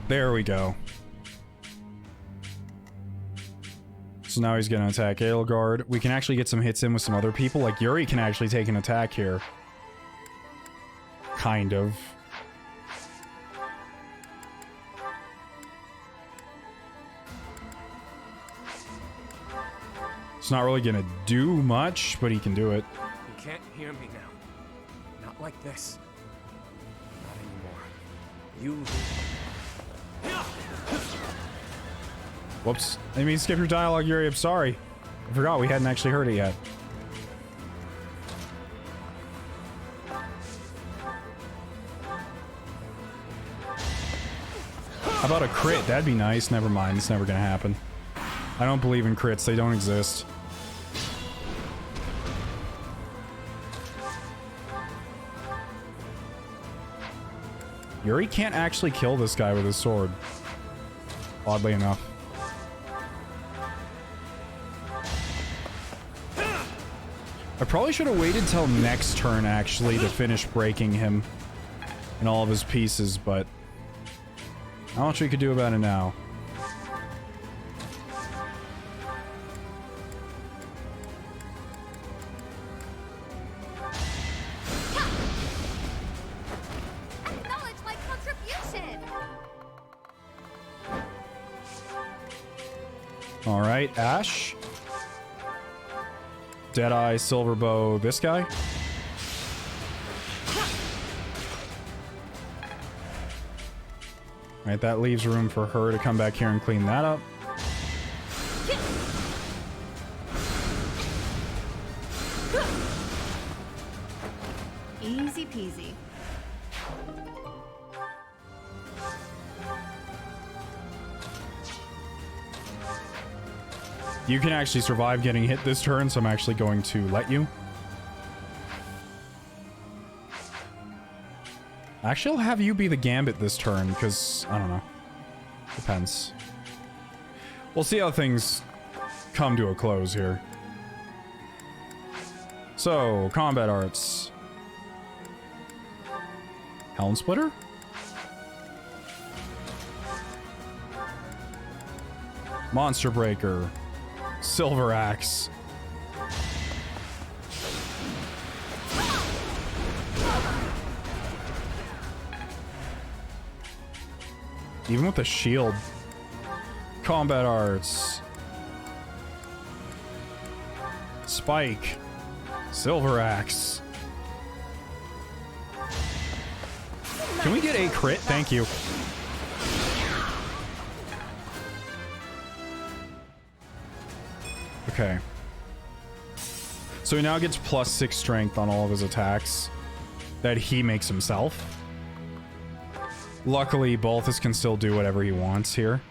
There we go. So now he's gonna attack Edelgard. We can actually get some hits in with some other people. Like Yuri can actually take an attack here. Kind of. It's not really gonna do much, but he can do it. You can't hear me now. Not like this. Not anymore. You... Whoops. I mean, skip your dialogue, Yuri. I'm sorry. I forgot we hadn't actually heard it yet. How about a crit? That'd be nice. Never mind. It's never gonna happen. I don't believe in crits. They don't exist. Yuri can't actually kill this guy with his sword. Oddly enough. I probably should have waited till next turn, actually, to finish breaking him in all of his pieces, but not much we could do about it now. Acknowledge my contribution. All right, Ash. Deadeye, Silverbow, this guy. Right, that leaves room for her to come back here and clean that up. Easy peasy. You can actually survive getting hit this turn, so I'm actually going to let you. Actually, I'll have you be the Gambit this turn, because, I don't know. Depends. We'll see how things come to a close here. So, combat arts. Helm Splitter? Monster Breaker. Silver Axe. Even with the shield. Combat arts. Spike. Silver Axe. Can we get a crit? Thank you. Okay. So he now gets +6 strength on all of his attacks that he makes himself. Luckily, Balthus can still do whatever he wants here.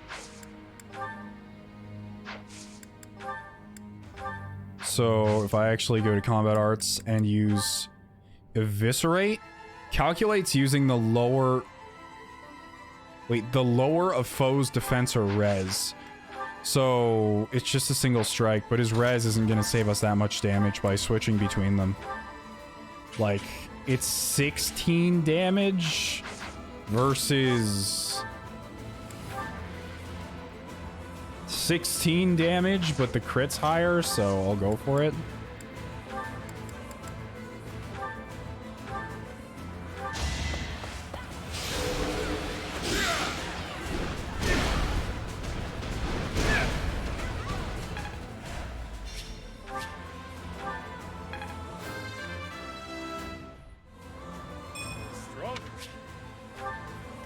So if I actually go to combat arts and use Eviscerate, calculates using the lower... Wait, the lower of foe's defense or res. So it's just a single strike, but his res isn't going to save us that much damage by switching between them. Like, it's 16 damage versus 16 damage, but the crit's higher, so I'll go for it.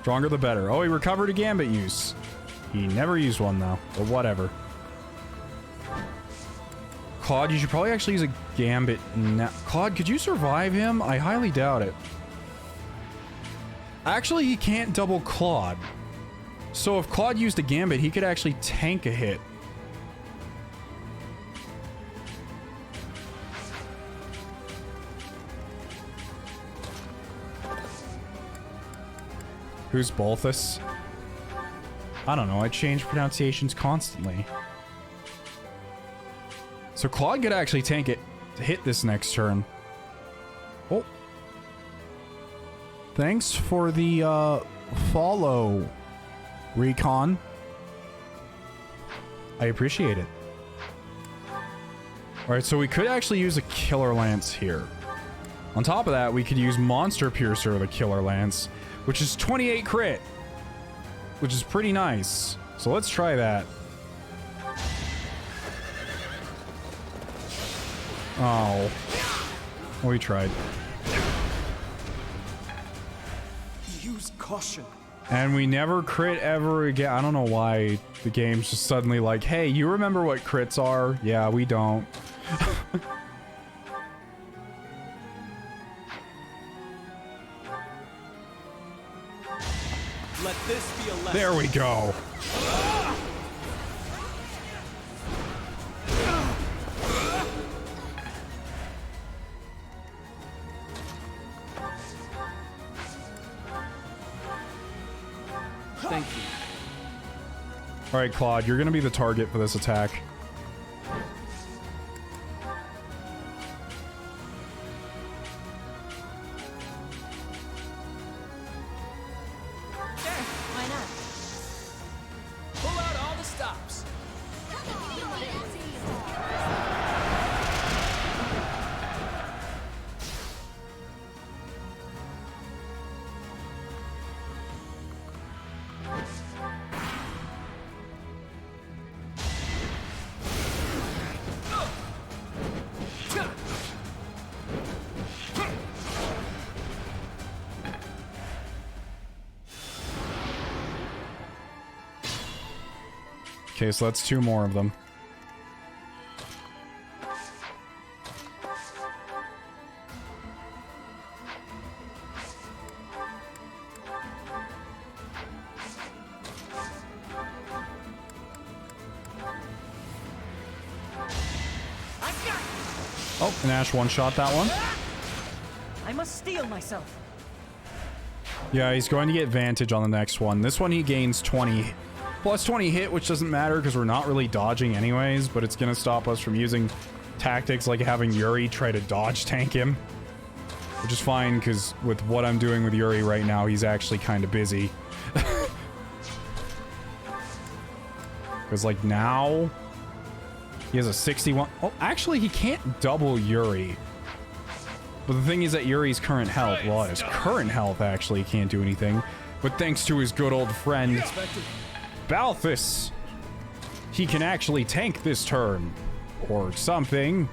Stronger the better. Oh, he recovered a gambit use. He never used one though, but whatever. Claude, you should probably actually use a gambit now. Claude, could you survive him? I highly doubt it. Actually, he can't double Claude. So if Claude used a gambit, he could actually tank a hit. Who's thThis? I don't know, I change pronunciations constantly. So Claude could actually tank it to hit this next turn. Oh. Thanks for the follow, Recon. I appreciate it. Alright, so we could actually use a Killer Lance here. On top of that, we could use Monster Piercer with a Killer Lance, which is 28 crit, which is pretty nice. So let's try that. Oh. We tried. Use caution. And we never crit ever again. I don't know why the game's just suddenly like, hey, you remember what crits are? Yeah, we don't. Let this be a lesson. There we go. Thank you. All right, Claude, you're going to be the target for this attack. Okay, so that's 2 more of them. Oh, and Ash one-shot that one. I must steel myself. Yeah, he's going to get advantage on the next one. This one he gains 20 plus 20 hit, which doesn't matter because we're not really dodging anyways, but it's going to stop us from using tactics like having Yuri try to dodge tank him. Which is fine because with what I'm doing with Yuri right now, he's actually kind of busy. Because like now, he has a 61. Oh, actually he can't double Yuri. But the thing is that Yuri's current health, well, his current health actually can't do anything. But thanks to his good old friend, thThis, he can actually tank this turn. Or something.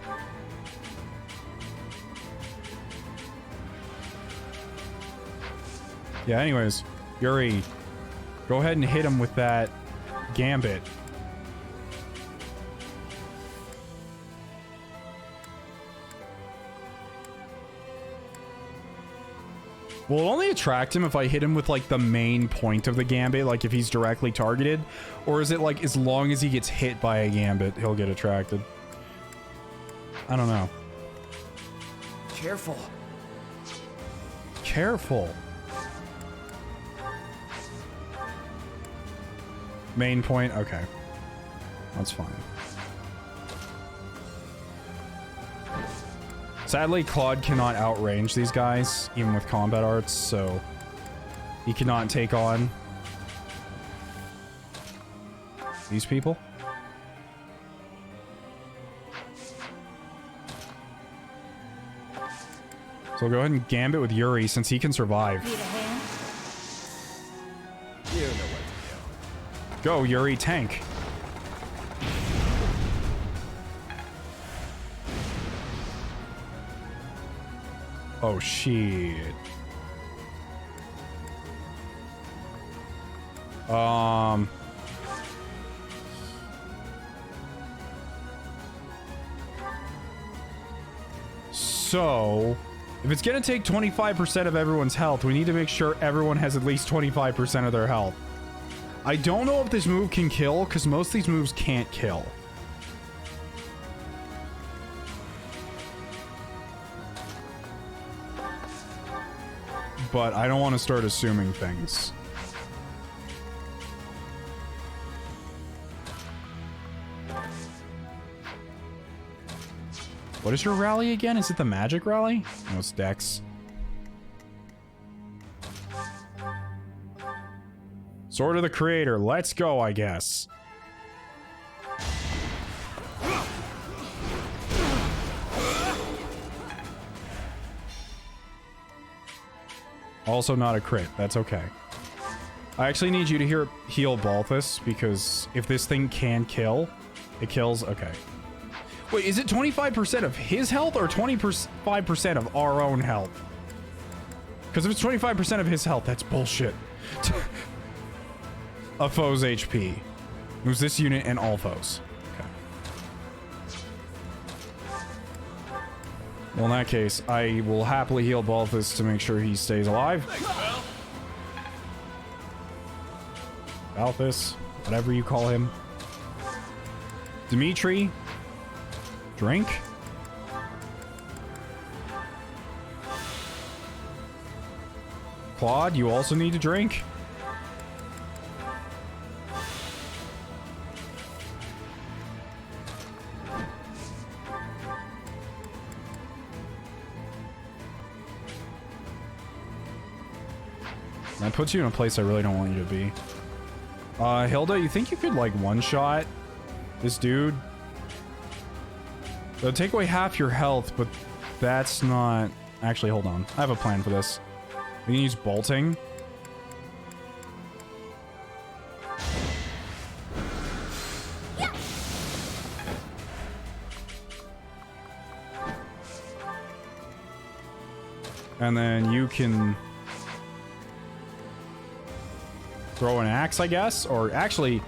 Yeah, anyways, Yuri, go ahead and hit him with that gambit. Will it only attract him if I hit him with, like, the main point of the gambit? Like, if he's directly targeted? Or is it, like, as long as he gets hit by a gambit, he'll get attracted? I don't know. Careful. Careful. Main point? Okay. That's fine. Sadly, Claude cannot outrange these guys, even with combat arts, so he cannot take on these people. So go ahead and gambit with Yuri since he can survive. Need a hand? You know where to Go, Yuri, tank. Oh, shit. So, if it's gonna take 25% of everyone's health, we need to make sure everyone has at least 25% of their health. I don't know if this move can kill, because most of these moves can't kill. But I don't want to start assuming things. What is your rally again? Is it the magic rally? No, it's Dex. Sword of the Creator. Let's go, I guess. Also not a crit. That's okay. I actually need you to heal Balthus, because if this thing can kill, it kills. Okay. Wait, is it 25% of his health or 25% of our own health? Because if it's 25% of his health, that's bullshit. A foe's HP. Moves this unit and all foes. Okay. Well, in that case, I will happily heal Balthus to make sure he stays alive. Balthus, whatever you call him. Dimitri, drink. Claude, you also need to drink. That puts you in a place I really don't want you to be. Hilda, you think you could, like, one-shot this dude? It'll take away half your health, but that's not... Actually, hold on. I have a plan for this. We can use bolting. Yeah. And then you can... throw an axe, I guess? Or actually,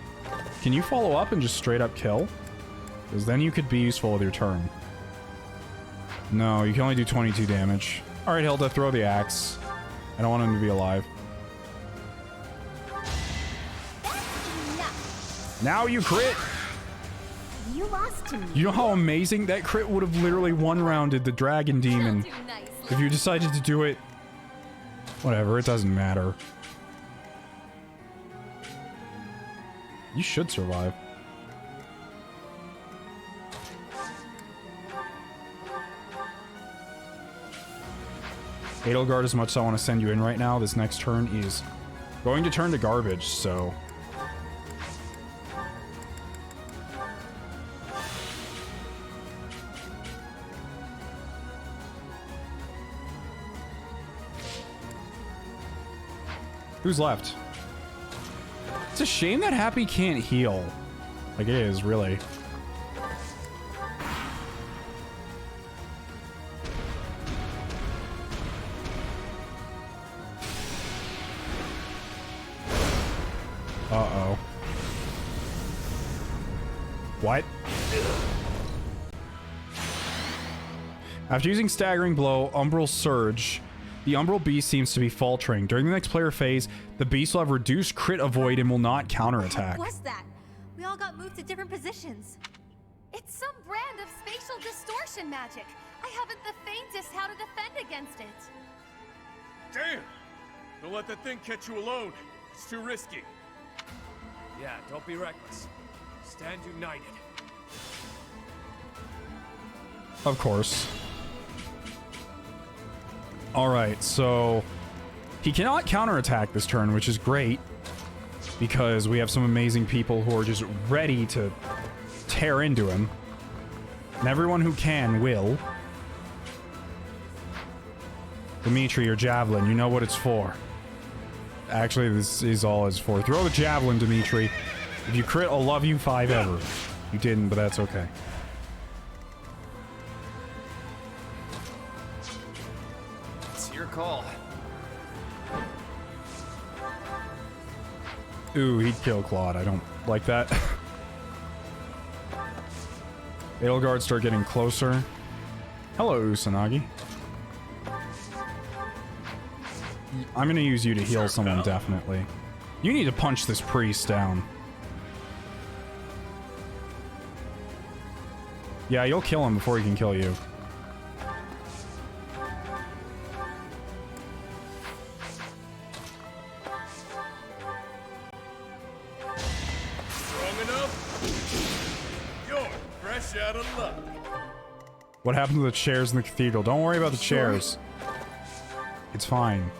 can you follow up and just straight up kill? Because then you could be useful with your turn. No, you can only do 22 damage. Alright, Hilda, throw the axe. I don't want him to be alive. Now you crit! You lost to me. You know how amazing that crit would have literally one-rounded the Dragon Demon if you decided to do it. Whatever, it doesn't matter. You should survive. Edelgard, as much as I want to send you in right now, this next turn is going to turn to garbage, so... Who's left? It's a shame that Happy can't heal. Like, it is, really. Uh-oh. What? After using Staggering Blow, Umbral Surge, the Umbral Beast seems to be faltering. During the next player phase, the beast will have reduced crit avoid and will not counterattack. What was that? We all got moved to different positions. It's some brand of spatial distortion magic. I haven't the faintest how to defend against it. Damn! Don't let that thing catch you alone. It's too risky. Yeah, don't be reckless. Stand united. Of course. Alright, so he cannot counterattack this turn, which is great. Because we have some amazing people who are just ready to tear into him. And everyone who can will. Dimitri, your javelin, you know what it's for. Actually, this is all it's for. Throw the javelin, Dimitri. If you crit, I'll love you 5 ever. You didn't, but that's okay. It's your call. Ooh, he'd kill Claude. I don't like that. Edelgard start getting closer. Hello, Usanagi. I'm gonna use you to heal someone, definitely. You need to punch this priest down. Yeah, you'll kill him before he can kill you. Strong enough? You're fresh out of luck. What happened to the chairs in the cathedral? Don't worry about the chairs. It's fine.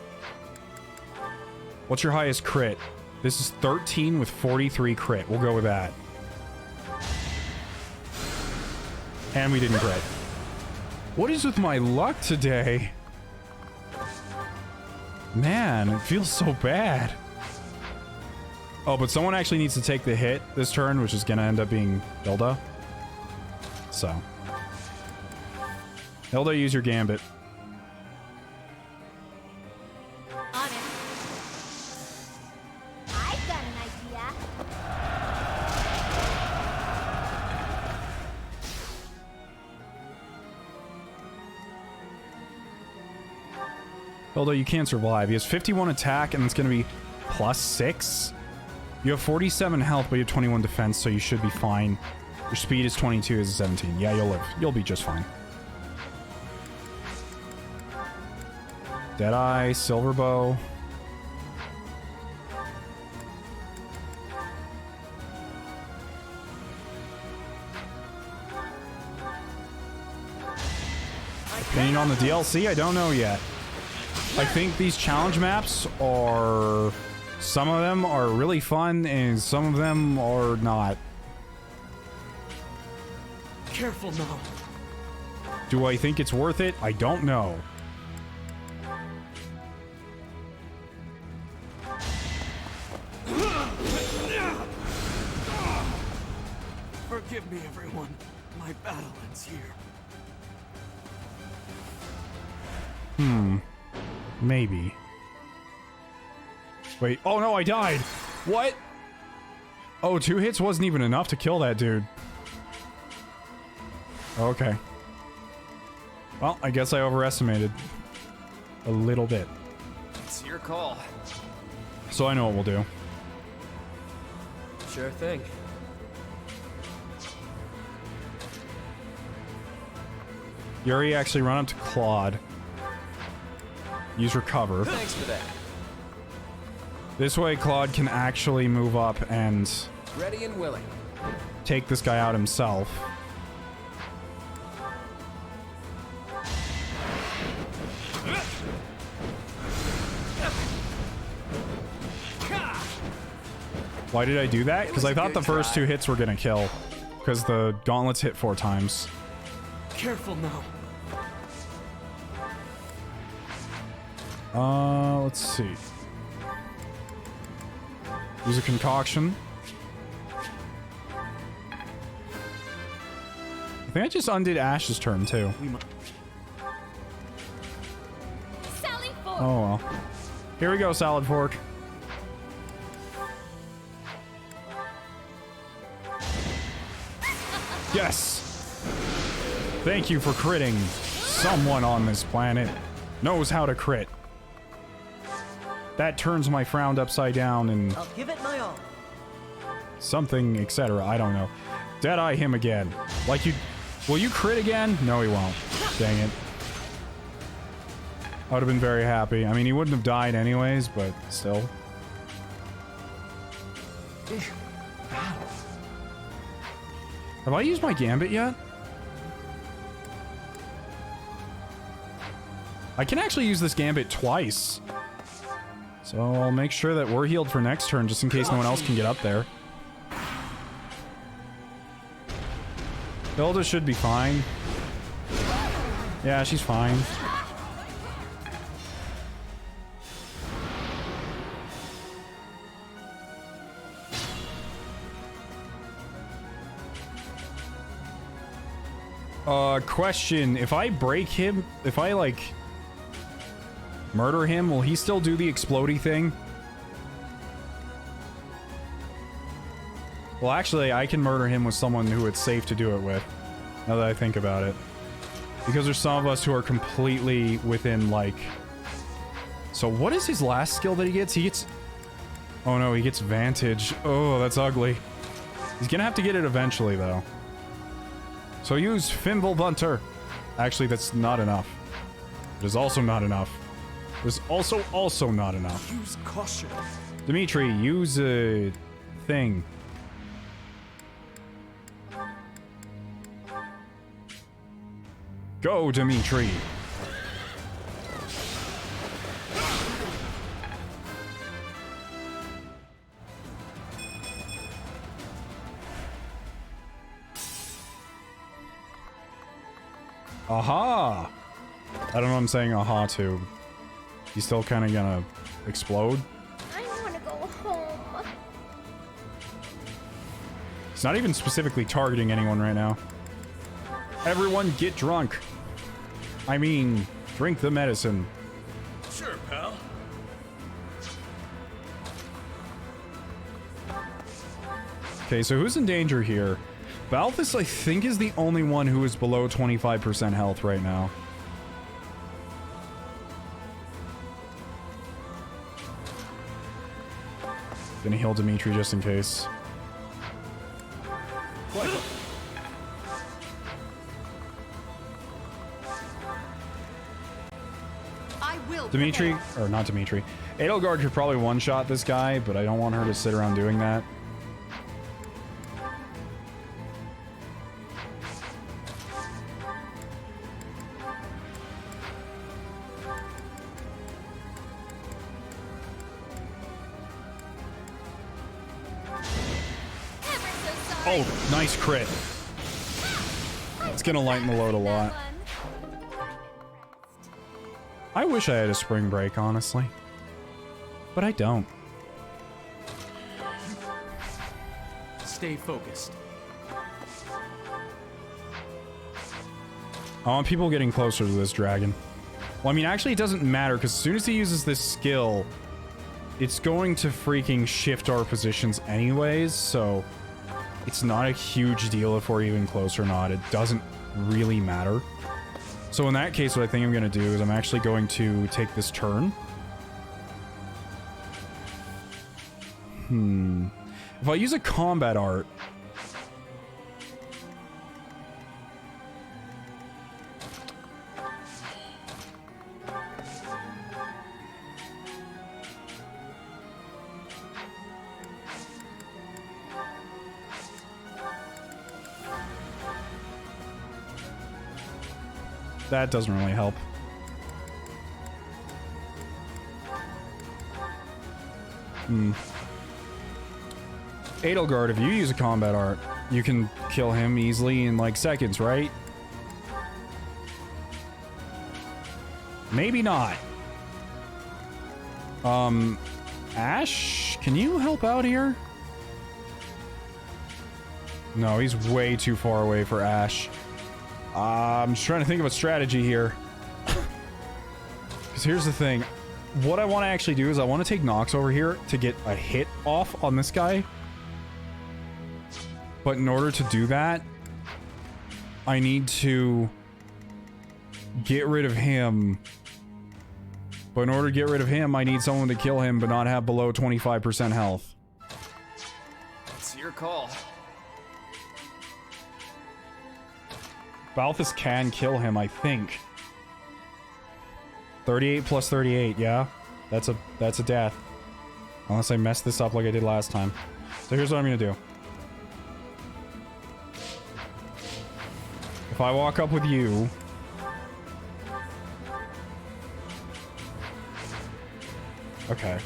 What's your highest crit? This is 13 with 43 crit. We'll go with that. And we didn't crit. What is with my luck today? Man, it feels so bad. Oh, but someone actually needs to take the hit this turn, which is gonna end up being Hilda. So. Hilda, use your gambit. On it. I've got an idea. Hilda, you can't survive. He has 51 attack, and it's gonna be +6. You have 47 health, but you have 21 defense, so you should be fine. Your speed is 22, is 17. Yeah, you'll live. You'll be just fine. Deadeye, Silverbow. Opinion on the DLC? I don't know yet. I think these challenge maps are... Some of them are really fun, and some of them are not. Careful now. Do I think it's worth it? I don't know. Forgive me, everyone. My battle ends here. Maybe. Wait. Oh no, I died. What? Oh, 2 hits wasn't even enough to kill that dude. Okay. Well, I guess I overestimated. A little bit. It's your call. So I know what we'll do. Sure thing. Yuri, actually run up to Claude. Use recover. Thanks for that. This way, Claude can actually move up and Ready and willing. take this guy out himself. Why did I do that? Because I thought the first 2 hits were gonna kill. Because the gauntlets hit 4 times. Careful now. Let's see. Use a concoction. I think I just undid Ash's turn too. Sally forth. Oh well. Here we go, Salad Fork. Yes! Thank you for critting. Someone on this planet knows how to crit. That turns my frown upside down and I'll give it my all. something, etc. I don't know. Deadeye him again. Like you... Will you crit again? No, he won't. Dang it. I would have been very happy. I mean, he wouldn't have died anyways, but still. Have I used my gambit yet? I can actually use this gambit twice. So I'll make sure that we're healed for next turn, just in case no one else can get up there. Hilda should be fine. Yeah, she's fine. Question. If I break him, if I, like, murder him, will he still do the explodey thing? Well, actually, I can murder him with someone who it's safe to do it with, now that I think about it. Because there's some of us who are completely within, like... So what is his last skill that he gets? He gets... Oh no, he gets Vantage. Oh, that's ugly. He's gonna have to get it eventually, though. So use Fimble Bunter. Actually, that's not enough. It is also not enough. There's also not enough. Use caution. Dimitri, use a thing. Go, Dimitri. Aha! I don't know what I'm saying aha to. He's still kind of gonna explode. I want to go home. He's not even specifically targeting anyone right now. Everyone get drunk. I mean, drink the medicine. Sure, pal. Okay, so who's in danger here? Balthus, I think, is the only one who is below 25% health right now. Gonna heal Dimitri just in case. I will Dimitri, prepare. or not Dimitri. Edelgard could probably one-shot this guy, but I don't want her to sit around doing that. Oh, nice crit. It's gonna lighten the load a lot. I wish I had a spring break, honestly. But I don't. Stay focused. I want people getting closer to this dragon. Well, I mean, actually, it doesn't matter, because as soon as he uses this skill, it's going to freaking shift our positions anyways, so it's not a huge deal if we're even close or not. It doesn't really matter. So in that case, what I think I'm going to do is I'm actually going to take this turn. If I use a combat art... That doesn't really help. Edelgard, if you use a combat art, you can kill him easily in like seconds, right? Maybe not. Ash, can you help out here? No, he's way too far away for Ash. I'm just trying to think of a strategy here. Because here's the thing. What I want to actually do is I want to take Nox over here to get a hit off on this guy. But in order to do that, I need to get rid of him. But in order to get rid of him, I need someone to kill him but not have below 25% health. It's your call. Balthus can kill him, I think. 38 plus 38, yeah? That's a death. Unless I mess this up like I did last time. So here's what I'm gonna do. If I walk up with you... Okay.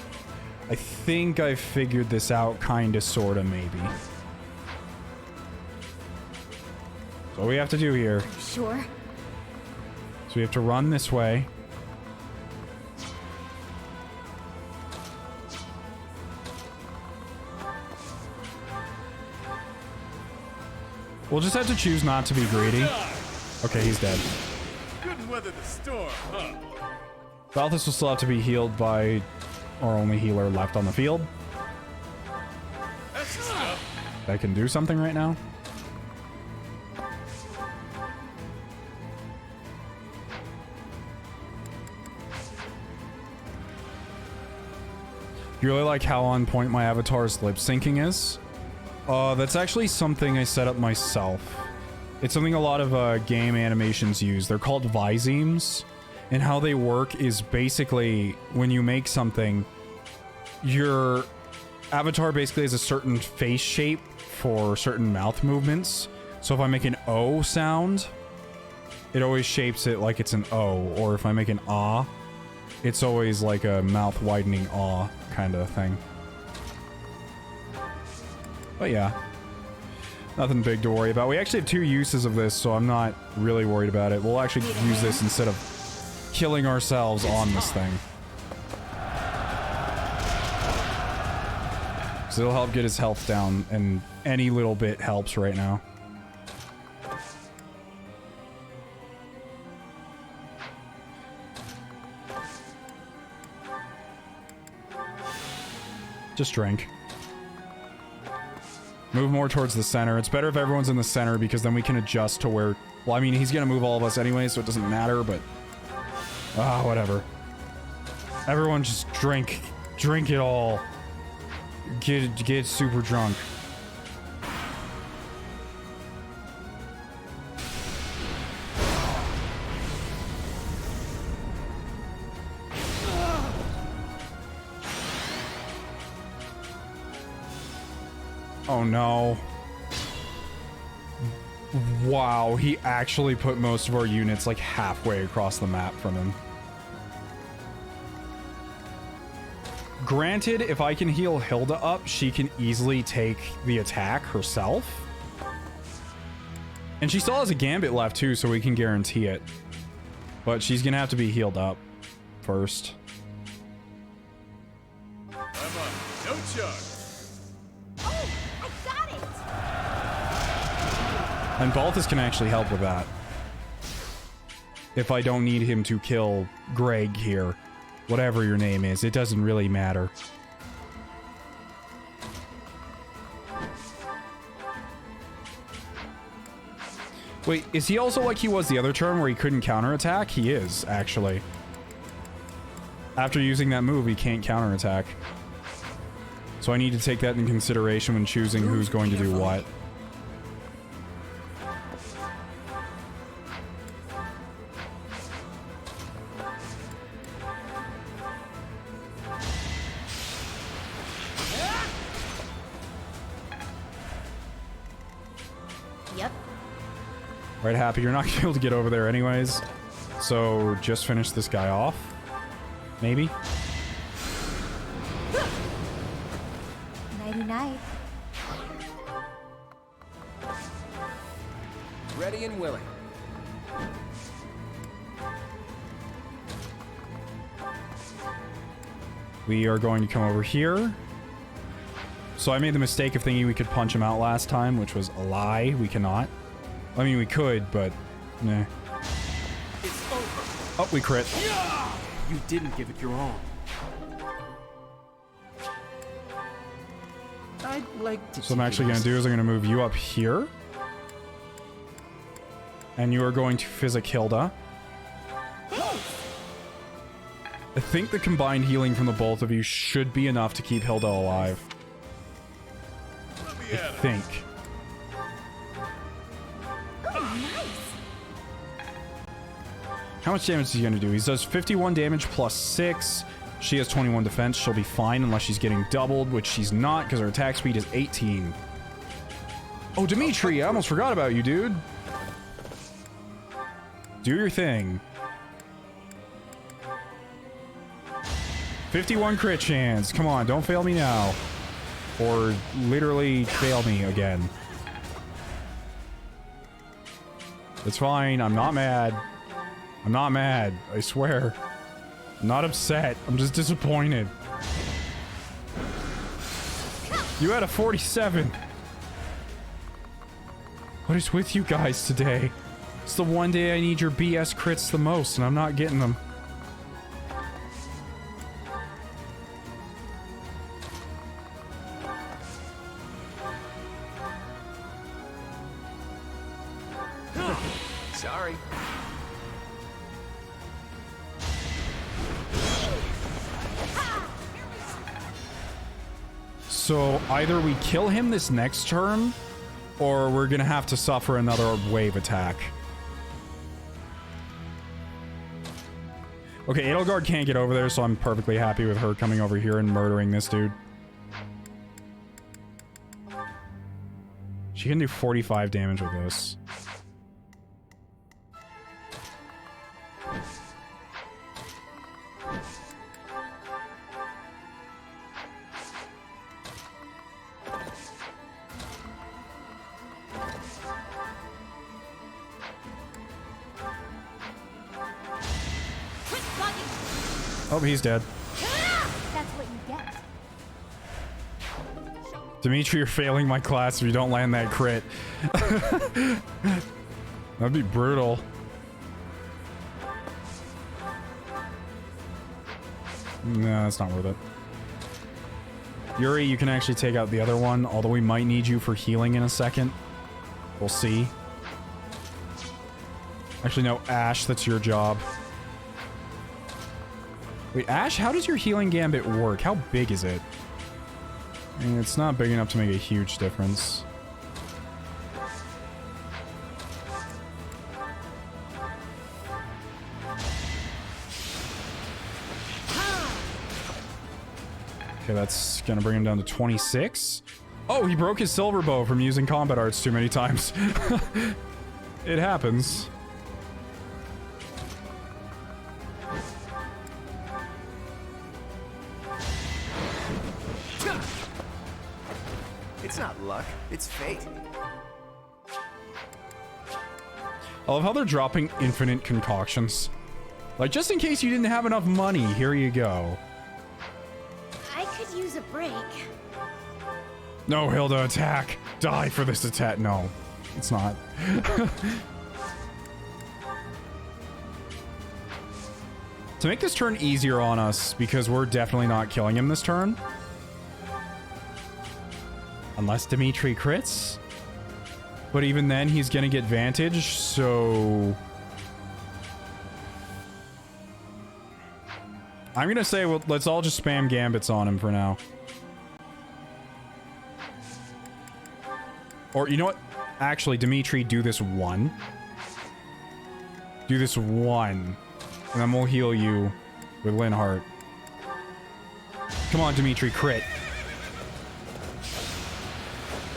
I think I figured this out, kinda, sorta, maybe. So what we have to do here... Sure. So we have to run this way. We'll just have to choose not to be greedy. Okay, he's dead. Couldn't weather the storm, huh? Balthus will still have to be healed by our only healer left on the field. That's stuff. That can do something right now. You really like how on point my avatar's lip syncing is? That's actually something I set up myself. It's something a lot of game animations use. They're called visemes. And how they work is basically when you make something, your avatar basically has a certain face shape for certain mouth movements. So if I make an O sound, it always shapes it like it's an O. Or if I make an ah, it's always like a mouth widening ah kind of thing. But yeah, nothing big to worry about. We actually have 2 uses of this, so I'm not really worried about it. We'll actually use this instead of killing ourselves on this thing. So it'll help get his health down, and any little bit helps right now. Just drink. Move more towards the center. It's better if everyone's in the center because then we can adjust to where... Well, I mean, he's gonna move all of us anyway, so it doesn't matter, but... Ah, whatever. Everyone just drink. Drink it all. Get super drunk. Oh no. Wow, he actually put most of our units like halfway across the map from him. Granted, if I can heal Hilda up, she can easily take the attack herself. And she still has a gambit left too, so we can guarantee it. But she's gonna have to be healed up first. I'm on no charge. And Balthus can actually help with that. If I don't need him to kill Greg here. Whatever your name is, it doesn't really matter. Wait, is he also like he was the other turn where he couldn't counterattack? He is, actually. After using that move, he can't counterattack. So I need to take that into consideration when choosing who's going to do what. Right, Happy, you're not gonna be able to get over there anyways. So just finish this guy off. Maybe. Nighty-night. Ready and willing. We are going to come over here. So I made the mistake of thinking we could punch him out last time, which was a lie. We cannot. I mean, we could, but nah. It's over. Oh, we crit. You didn't give it your all. I'd like to. So what I'm actually going to do is I'm going to move you up here. And you are going to physic Hilda. I think the combined healing from the both of you should be enough to keep Hilda alive. I think. How much damage is he going to do? He does 51 damage plus 6. She has 21 defense. She'll be fine unless she's getting doubled, which she's not because her attack speed is 18. Oh, Dimitri, I almost forgot about you, dude. Do your thing. 51 crit chance. Come on, don't fail me now. Or literally fail me again. It's fine. I'm not mad. I'm not mad. I swear. I'm not upset. I'm just disappointed. You had a 47. What is with you guys today? It's the one day I need your BS crits the most, and I'm not getting them. Sorry. So either we kill him this next turn, or we're gonna have to suffer another wave attack. Okay, Edelgard can't get over there, so I'm perfectly happy with her coming over here and murdering this dude. She can do 45 damage with this. Oh, he's dead. That's what you get. Dimitri, you're failing my class if you don't land that crit. That'd be brutal. No, that's not worth it. Yuri, you can actually take out the other one, although we might need you for healing in a second. We'll see. Actually, no, Ash, that's your job. Wait, Ash, how does your healing gambit work? How big is it? I mean, it's not big enough to make a huge difference. Okay, that's gonna bring him down to 26. Oh, he broke his silver bow from using combat arts too many times. It happens. It's not luck, it's fate. I love how they're dropping infinite concoctions. Like, just in case you didn't have enough money, here you go. I could use a break. No, Hilda, attack! Die for this attack. No, it's not. To make this turn easier on us, because we're definitely not killing him this turn. Unless Dimitri crits. But even then, he's gonna get Vantage, so... I'm gonna say, well, let's all just spam Gambits on him for now. Or, you know what? Actually, Dimitri, do this one. Do this one. And then we'll heal you with Linhardt. Come on, Dimitri, crit.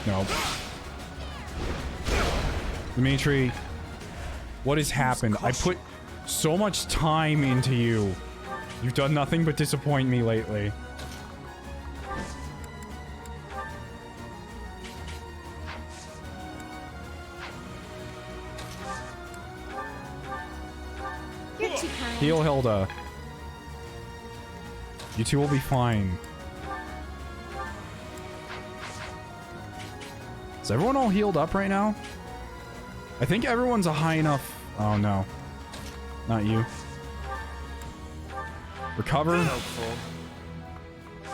No. Dimitri, what has happened? I put so much time into you. You've done nothing but disappoint me lately. You're too kind. Heal Hilda. You two will be fine. Is everyone all healed up right now? I think everyone's a high enough... Oh, no. Not you. Recover.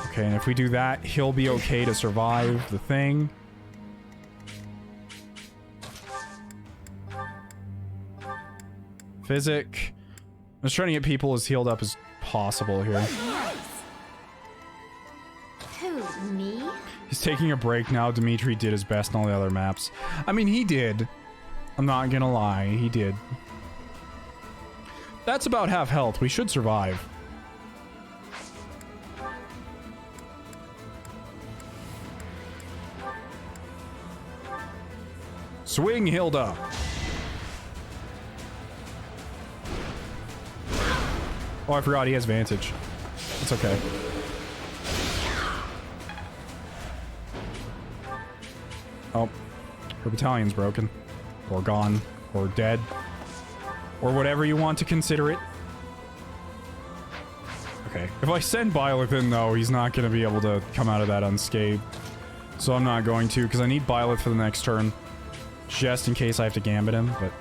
Okay, and if we do that, he'll be okay to survive the thing. Physic. I'm just trying to get people as healed up as possible here. Who, me? He's taking a break now. Dimitri did his best on all the other maps. I mean, he did. I'm not gonna lie, he did. That's about half health. We should survive. Swing, Hilda. Oh, I forgot he has Vantage. It's okay. Oh, her battalion's broken. Or gone. Or dead. Or whatever you want to consider it. Okay. If I send Byleth in, though, he's not going to be able to come out of that unscathed. So I'm not going to, because I need Byleth for the next turn. Just in case I have to gambit him, but...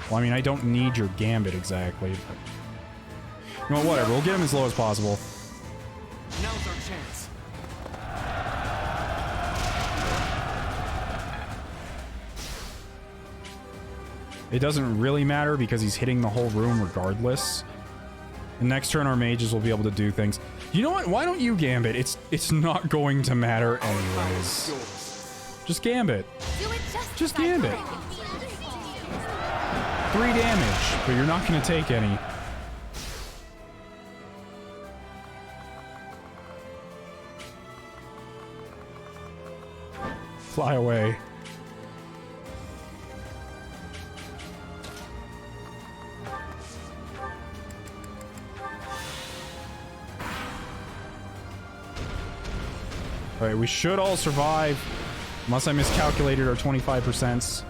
Well, I mean, I don't need your gambit exactly, but... You know, whatever. We'll get him as low as possible. Now's our chance. It doesn't really matter because he's hitting the whole room regardless. And next turn our mages will be able to do things. You know what? Why don't you gambit? It's not going to matter anyways. Just gambit. Just gambit. 3 damage, but you're not going to take any. Fly away. Alright, we should all survive. Unless I miscalculated our 25%.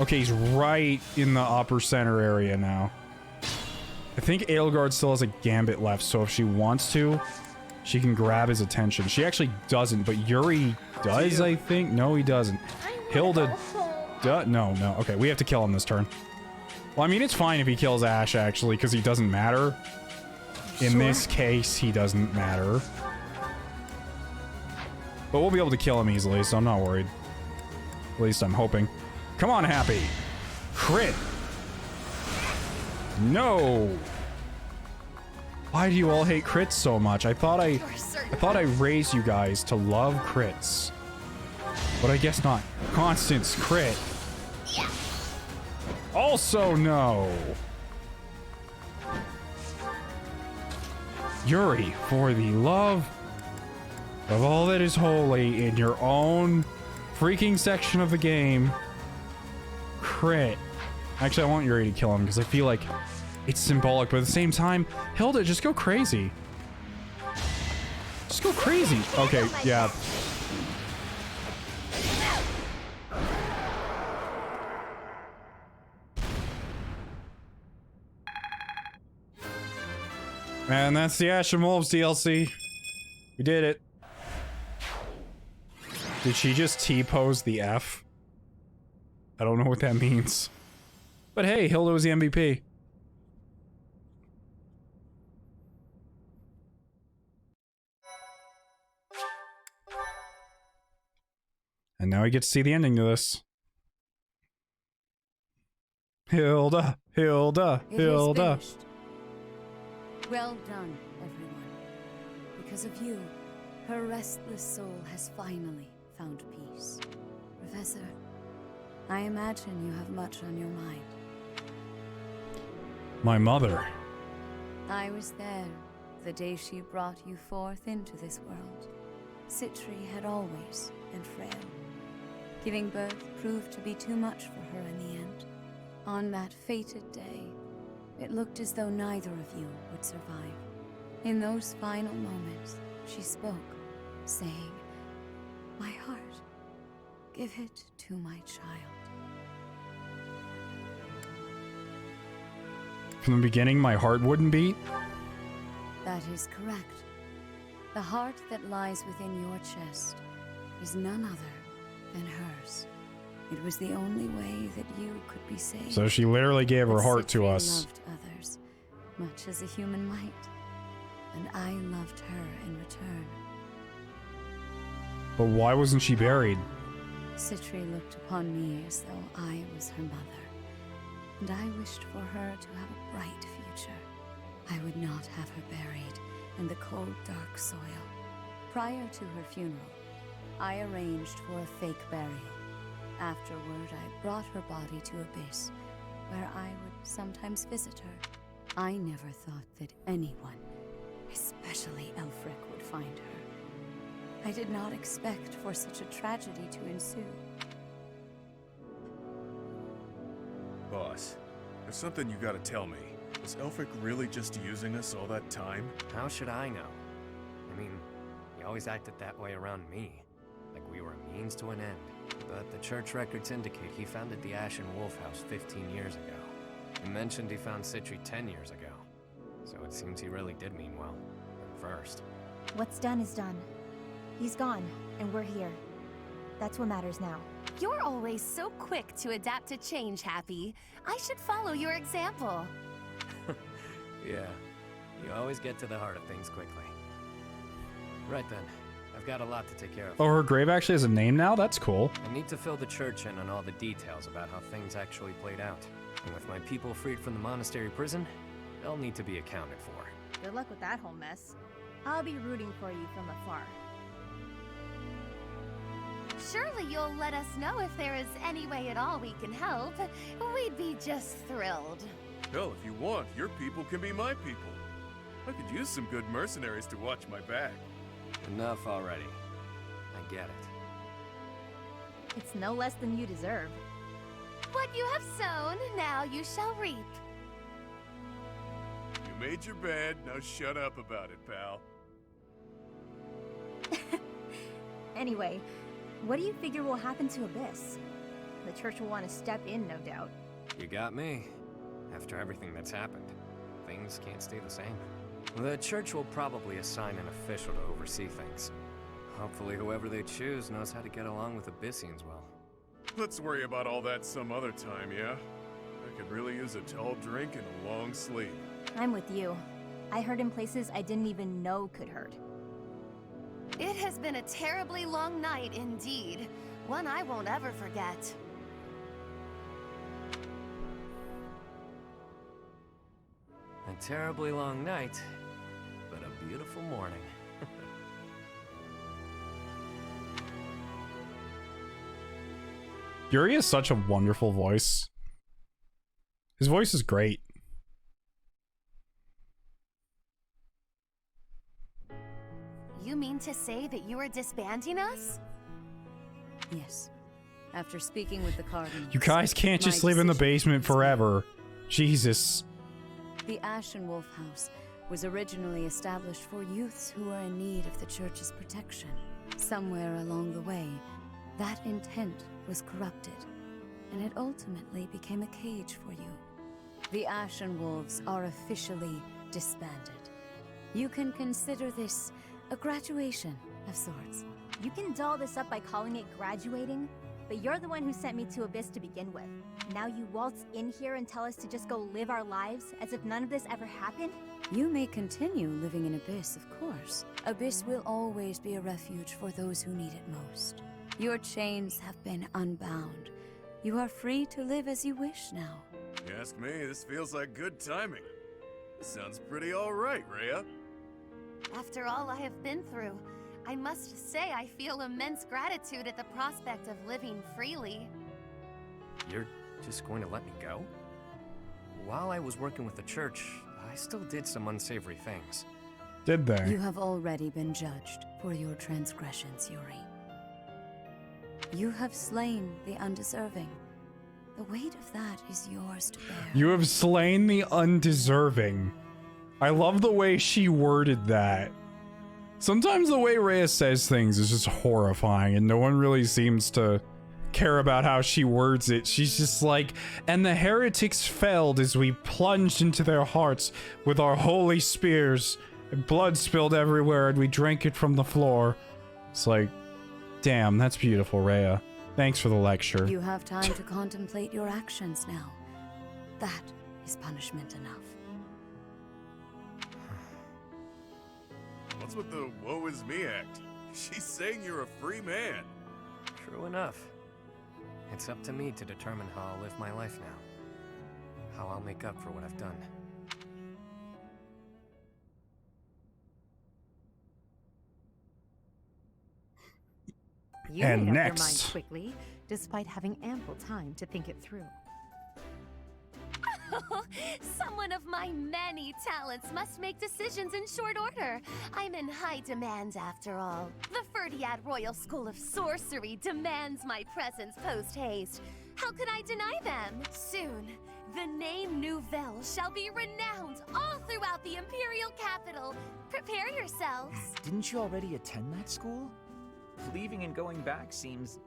Okay, he's right in the upper center area now. I think Edelgard still has a gambit left, so if she wants to, she can grab his attention. She actually doesn't, but Yuri does, I think? No, he doesn't. Hilda does. No. Okay, we have to kill him this turn. Well, I mean, it's fine if he kills Ash, actually, because he doesn't matter. In this case, he doesn't matter. But we'll be able to kill him easily, so I'm not worried. At least I'm hoping. Come on, Happy. Crit. No. Why do you all hate crits so much? I thought I raised you guys to love crits. But I guess not. Constance, crit. Also, no. Yuri, for the love of all that is holy in your own freaking section of the game, crit. Actually, I want Yuri to kill him because I feel like it's symbolic, but at the same time, Hilda, just go crazy. Just go crazy. Okay, yeah. And that's the Ashen Wolves DLC. We did it. Did she just T-pose the F? I don't know what that means. But hey, Hilda was the MVP. And now we get to see the ending to this. Hilda, Hilda, Hilda. Well done, everyone. Because of you, her restless soul has finally found peace. Professor, I imagine you have much on your mind. My mother. I was there the day she brought you forth into this world. Citri had always been frail. Giving birth proved to be too much for her in the end. On that fated day, it looked as though neither of you would survive. In those final moments, she spoke, saying, "My heart, give it to my child." From the beginning, my heart wouldn't beat? That is correct. The heart that lies within your chest is none other than hers. It was the only way that you could be saved. So she literally gave her heart to us. Loved others, much as a human might, and I loved her in return. But why wasn't she buried? Citri looked upon me as though I was her mother, and I wished for her to have a bright future. I would not have her buried in the cold, dark soil. Prior to her funeral, I arranged for a fake burial. Afterward, I brought her body to Abyss, where I would sometimes visit her. I never thought that anyone, especially Aelfric, would find her. I did not expect for such a tragedy to ensue. boss. There's something you gotta tell me. Was Elfric really just using us all that time? How should I know? I mean, he always acted that way around me. Like we were a means to an end. But the church records indicate he founded the Ashen Wolf House 15 years ago. He mentioned he found Citri 10 years ago. So it seems he really did mean well. At first. What's done is done. He's gone, and we're here. That's what matters now. You're always so quick to adapt to change, Happy. I should follow your example. Yeah, you always get to the heart of things quickly. Right then, I've got a lot to take care of. Oh, her grave actually has a name now? That's cool. I need to fill the church in on all the details about how things actually played out. And with my people freed from the monastery prison, they'll need to be accounted for. Good luck with that whole mess. I'll be rooting for you from afar. Surely you'll let us know if there is any way at all we can help. We'd be just thrilled. Hell, if you want, your people can be my people. I could use some good mercenaries to watch my back. Enough already. I get it. It's no less than you deserve. What you have sown, now you shall reap. You made your bed, now shut up about it, pal. Anyway, what do you figure will happen to Abyss? The church will want to step in, no doubt. You got me. After everything that's happened, things can't stay the same. The church will probably assign an official to oversee things. Hopefully whoever they choose knows how to get along with Abyssians well. Let's worry about all that some other time, yeah? I could really use a tall drink and a long sleep. I'm with you. I hurt in places I didn't even know could hurt. It has been a terribly long night indeed. One I won't ever forget. A terribly long night, but a beautiful morning. Yuri has such a wonderful voice. His voice is great. You mean to say that you are disbanding us? Yes. After speaking with the Cardinals. You guys can't just live in the basement forever. Jesus. The Ashen Wolf House was originally established for youths who were in need of the church's protection. Somewhere along the way, that intent was corrupted, and it ultimately became a cage for you. The Ashen Wolves are officially disbanded. You can consider this a graduation of sorts. You can doll this up by calling it graduating, but you're the one who sent me to Abyss to begin with. Now you waltz in here and tell us to just go live our lives as if none of this ever happened? You may continue living in Abyss, of course. Abyss will always be a refuge for those who need it most. Your chains have been unbound. You are free to live as you wish now. You ask me, this feels like good timing. This sounds pretty alright, Rhea. After all I have been through, I must say I feel immense gratitude at the prospect of living freely. You're just going to let me go? While I was working with the church, I still did some unsavory things. Did they? You have already been judged for your transgressions, Yuri. You have slain the undeserving. The weight of that is yours to bear. You have slain the undeserving. I love the way she worded that. Sometimes the way Rhea says things is just horrifying, and no one really seems to care about how she words it. She's just like, and the heretics failed as we plunged into their hearts with our holy spears, and blood spilled everywhere, and we drank it from the floor. It's like, damn, that's beautiful, Rhea. Thanks for the lecture. You have time to contemplate your actions now. That is punishment enough. What's with the woe is me act? She's saying you're a free man. True enough. It's up to me to determine how I'll live my life now. How I'll make up for what I've done. You And made up your next. mind quickly, despite having ample time to think it through. Someone of my many talents must make decisions in short order. I'm in high demand after all. The Ferdinand Royal School of Sorcery demands my presence post-haste. How could I deny them? Soon, The name Nouvelle shall be renowned all throughout the Imperial capital. Prepare yourselves. Didn't you already attend that school? Leaving and going back seems...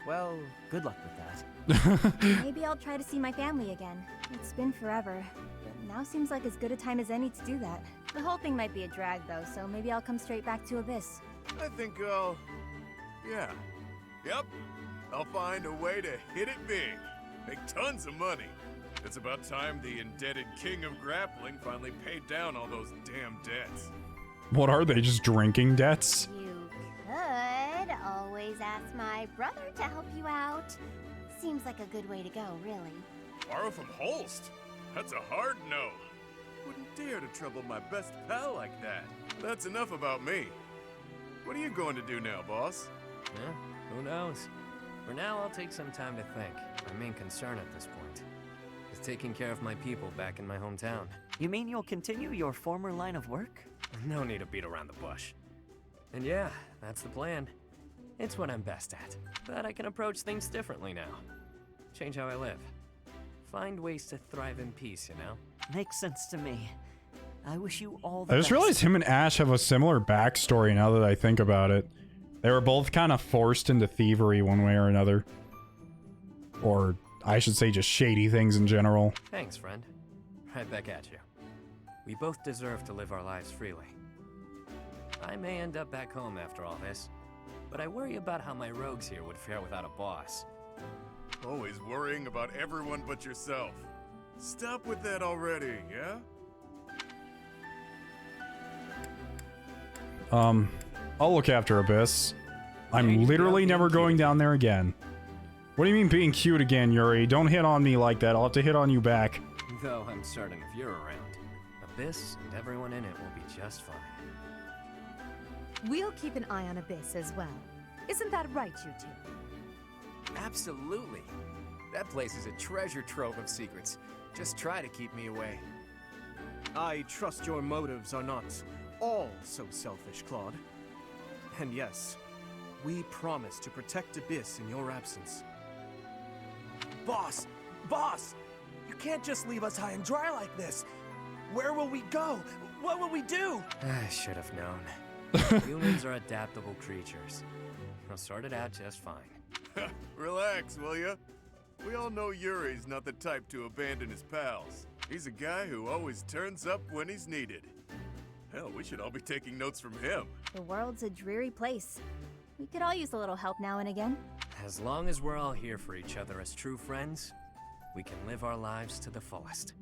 well, good luck with that. Maybe I'll try to see my family again. It's been forever, but now seems like as good a time as any to do that. The whole thing might be a drag though, so maybe I'll come straight back to Abyss. I think I'll... yeah. Yep. I'll find a way to hit it big. Make tons of money. It's about time the indebted king of grappling finally paid down all those damn debts. What are they, just drinking debts? You could always ask my brother to help you out. Seems like a good way to go, really. Borrow from Holst? That's a hard no. Wouldn't dare to trouble my best pal like that. That's enough about me. What are you going to do now, boss? Yeah, who knows? For now, I'll take some time to think. My main concern at this point is taking care of my people back in my hometown. You mean you'll continue your former line of work? No need to beat around the bush. And yeah, that's the plan. It's what I'm best at. But I can approach things differently now. Change how I live. Find ways to thrive in peace, you know? Makes sense to me. I wish you all the I just best. realized him and Ash have a similar backstory now that I think about it. They were both kind of forced into thievery one way or another. Or, I should say, just shady things in general. Thanks, friend. Right back at you. We both deserve to live our lives freely. I may end up back home after all this, but I worry about how my rogues here would fare without a boss. Always worrying about everyone but yourself. Stop with that already, yeah? I'll look after Abyss. I'm Yeah, literally being never going cute. down there again. What do you mean being cute again, Yuri? Don't hit on me like that. I'll have to hit on you back. Though I'm certain if you're around, Abyss and everyone in it will be just fine. We'll keep an eye on Abyss as well. Isn't that right, you two? Absolutely. That place is a treasure trove of secrets. Just try to keep me away. I trust your motives are not all so selfish, Claude. And yes, we promise to protect Abyss in your absence. Boss! Boss! You can't just leave us high and dry like this! Where will we go? What will we do? I should have known. Humans are adaptable creatures. I'll sort it out just fine. Relax, will ya? We all know Yuri's not the type to abandon his pals. He's a guy who always turns up when he's needed. Hell, we should all be taking notes from him. The world's a dreary place. We could all use a little help now and again. As long as we're all here for each other as true friends, we can live our lives to the fullest.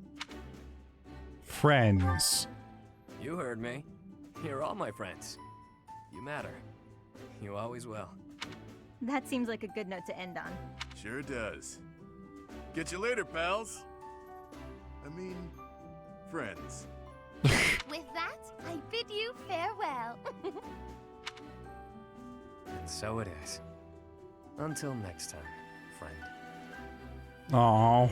Friends. You heard me. You're all my friends. You matter. You always will. That seems like a good note to end on. Sure does. Get you later, pals. I mean, friends. With that, I bid you farewell. And so it is. Until next time, friend. Aww.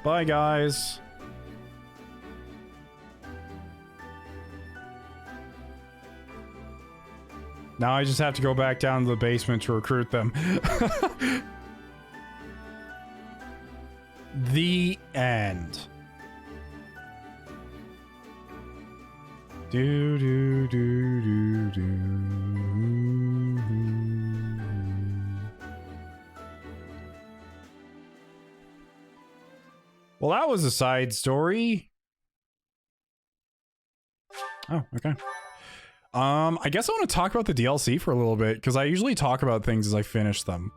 Bye, guys. Now I just have to go back down to the basement to recruit them. The end. Do do do do do. Well, that was a side story. Oh, okay. I guess I want to talk about the DLC for a little bit, because I usually talk about things as I finish them.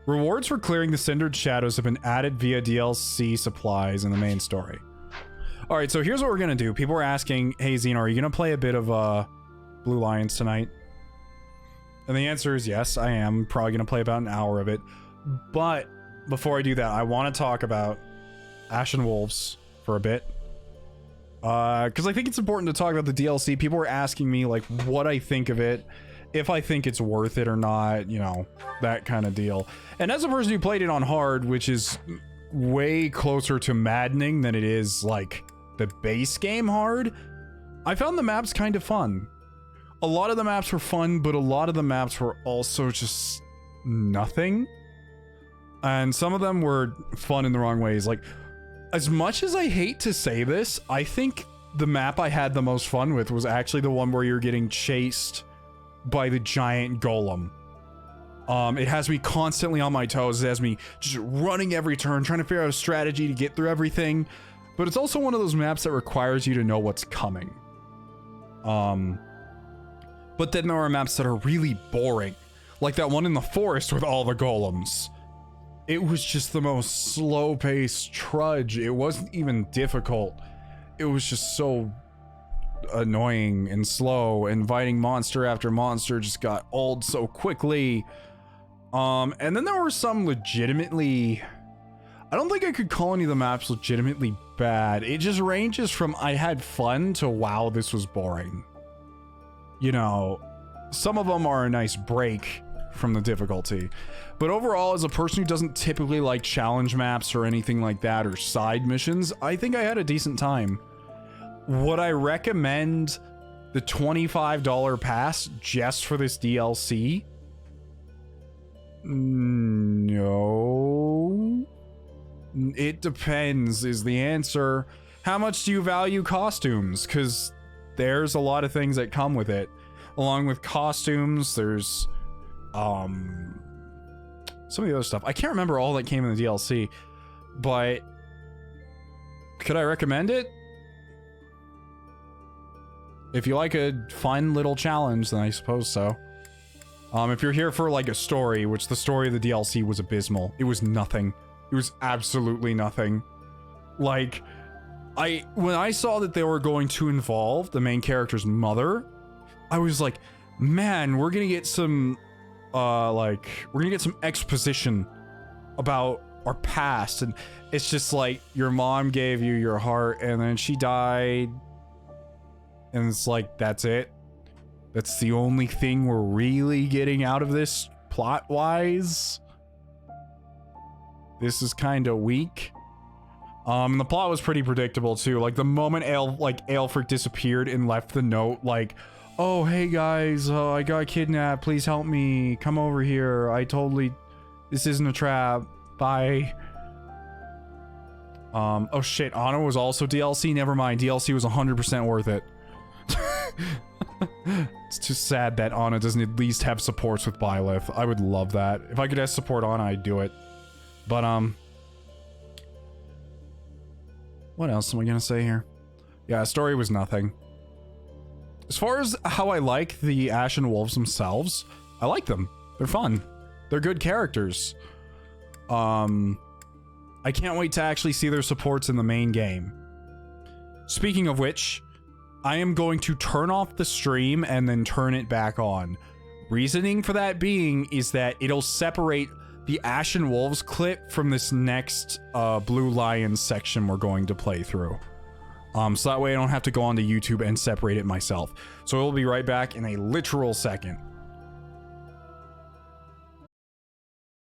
Rewards for clearing the Cindered Shadows have been added via DLC supplies in the main story. Alright, so here's what we're gonna do. People were asking, hey Xeno, are you gonna play a bit of Blue Lions tonight? And the answer is yes, I am. Probably gonna play about an hour of it. But before I do that, I want to talk about Ashen Wolves for a bit. Because I think it's important to talk about the DLC. People were asking me, like, what I think of it, if I think it's worth it or not, you know, that kind of deal. And as a person who played it on hard, which is way closer to maddening than it is, like, the base game hard, I found the maps kind of fun. A lot of the maps were fun, but a lot of the maps were also just nothing. And some of them were fun in the wrong ways. Like, as much as I hate to say this, I think the map I had the most fun with was actually the one where you're getting chased by the giant golem. It has me constantly on my toes. It has me just running every turn, trying to figure out a strategy to get through everything. But it's also one of those maps that requires you to know what's coming. But then there are maps that are really boring. Like that one in the forest with all the golems. It was just the most slow-paced trudge. It wasn't even difficult. It was just so annoying and slow, and fighting monster after monster just got old so quickly. And then there were some legitimately... I don't think I could call any of the maps legitimately bad. It just ranges from I had fun to wow, this was boring. You know, some of them are a nice break from the difficulty. But overall, as a person who doesn't typically like challenge maps or anything like that, or side missions, I think I had a decent time. Would I recommend the $25 pass just for this DLC? No. It depends is the answer. How much do you value costumes? Because there's a lot of things that come with it. Along with costumes, there's some of the other stuff. I can't remember all that came in the DLC, but could I recommend it? If you like a fun little challenge, then I suppose so. If you're here for like a story, which the story of the DLC was abysmal. It was nothing. It was absolutely nothing. Like, when I saw that they were going to involve the main character's mother, I was like, man, we're gonna get some, we're gonna get some exposition about our past. And it's just like, your mom gave you your heart and then she died. And it's like, that's it. That's the only thing we're really getting out of this plot-wise. This is kind of weak. The plot was pretty predictable too. Like the moment Aelfric disappeared and left the note, like, oh hey guys, I got kidnapped. Please help me. Come over here. This isn't a trap. Bye. Oh shit. Anna was also DLC. Never mind. DLC was 100% worth it. It's too sad that Anna doesn't at least have supports with Byleth. I would love that. If I could have support Anna, I'd do it. But, what else am I gonna say here? Yeah, story was nothing. As far as how I like the Ashen Wolves themselves, I like them. They're fun. They're good characters. I can't wait to actually see their supports in the main game. Speaking of which, I am going to turn off the stream and then turn it back on. Reasoning for that being is that it'll separate the Ashen Wolves clip from this next Blue Lions section we're going to play through. So that way I don't have to go onto YouTube and separate it myself. So we'll be right back in a literal second.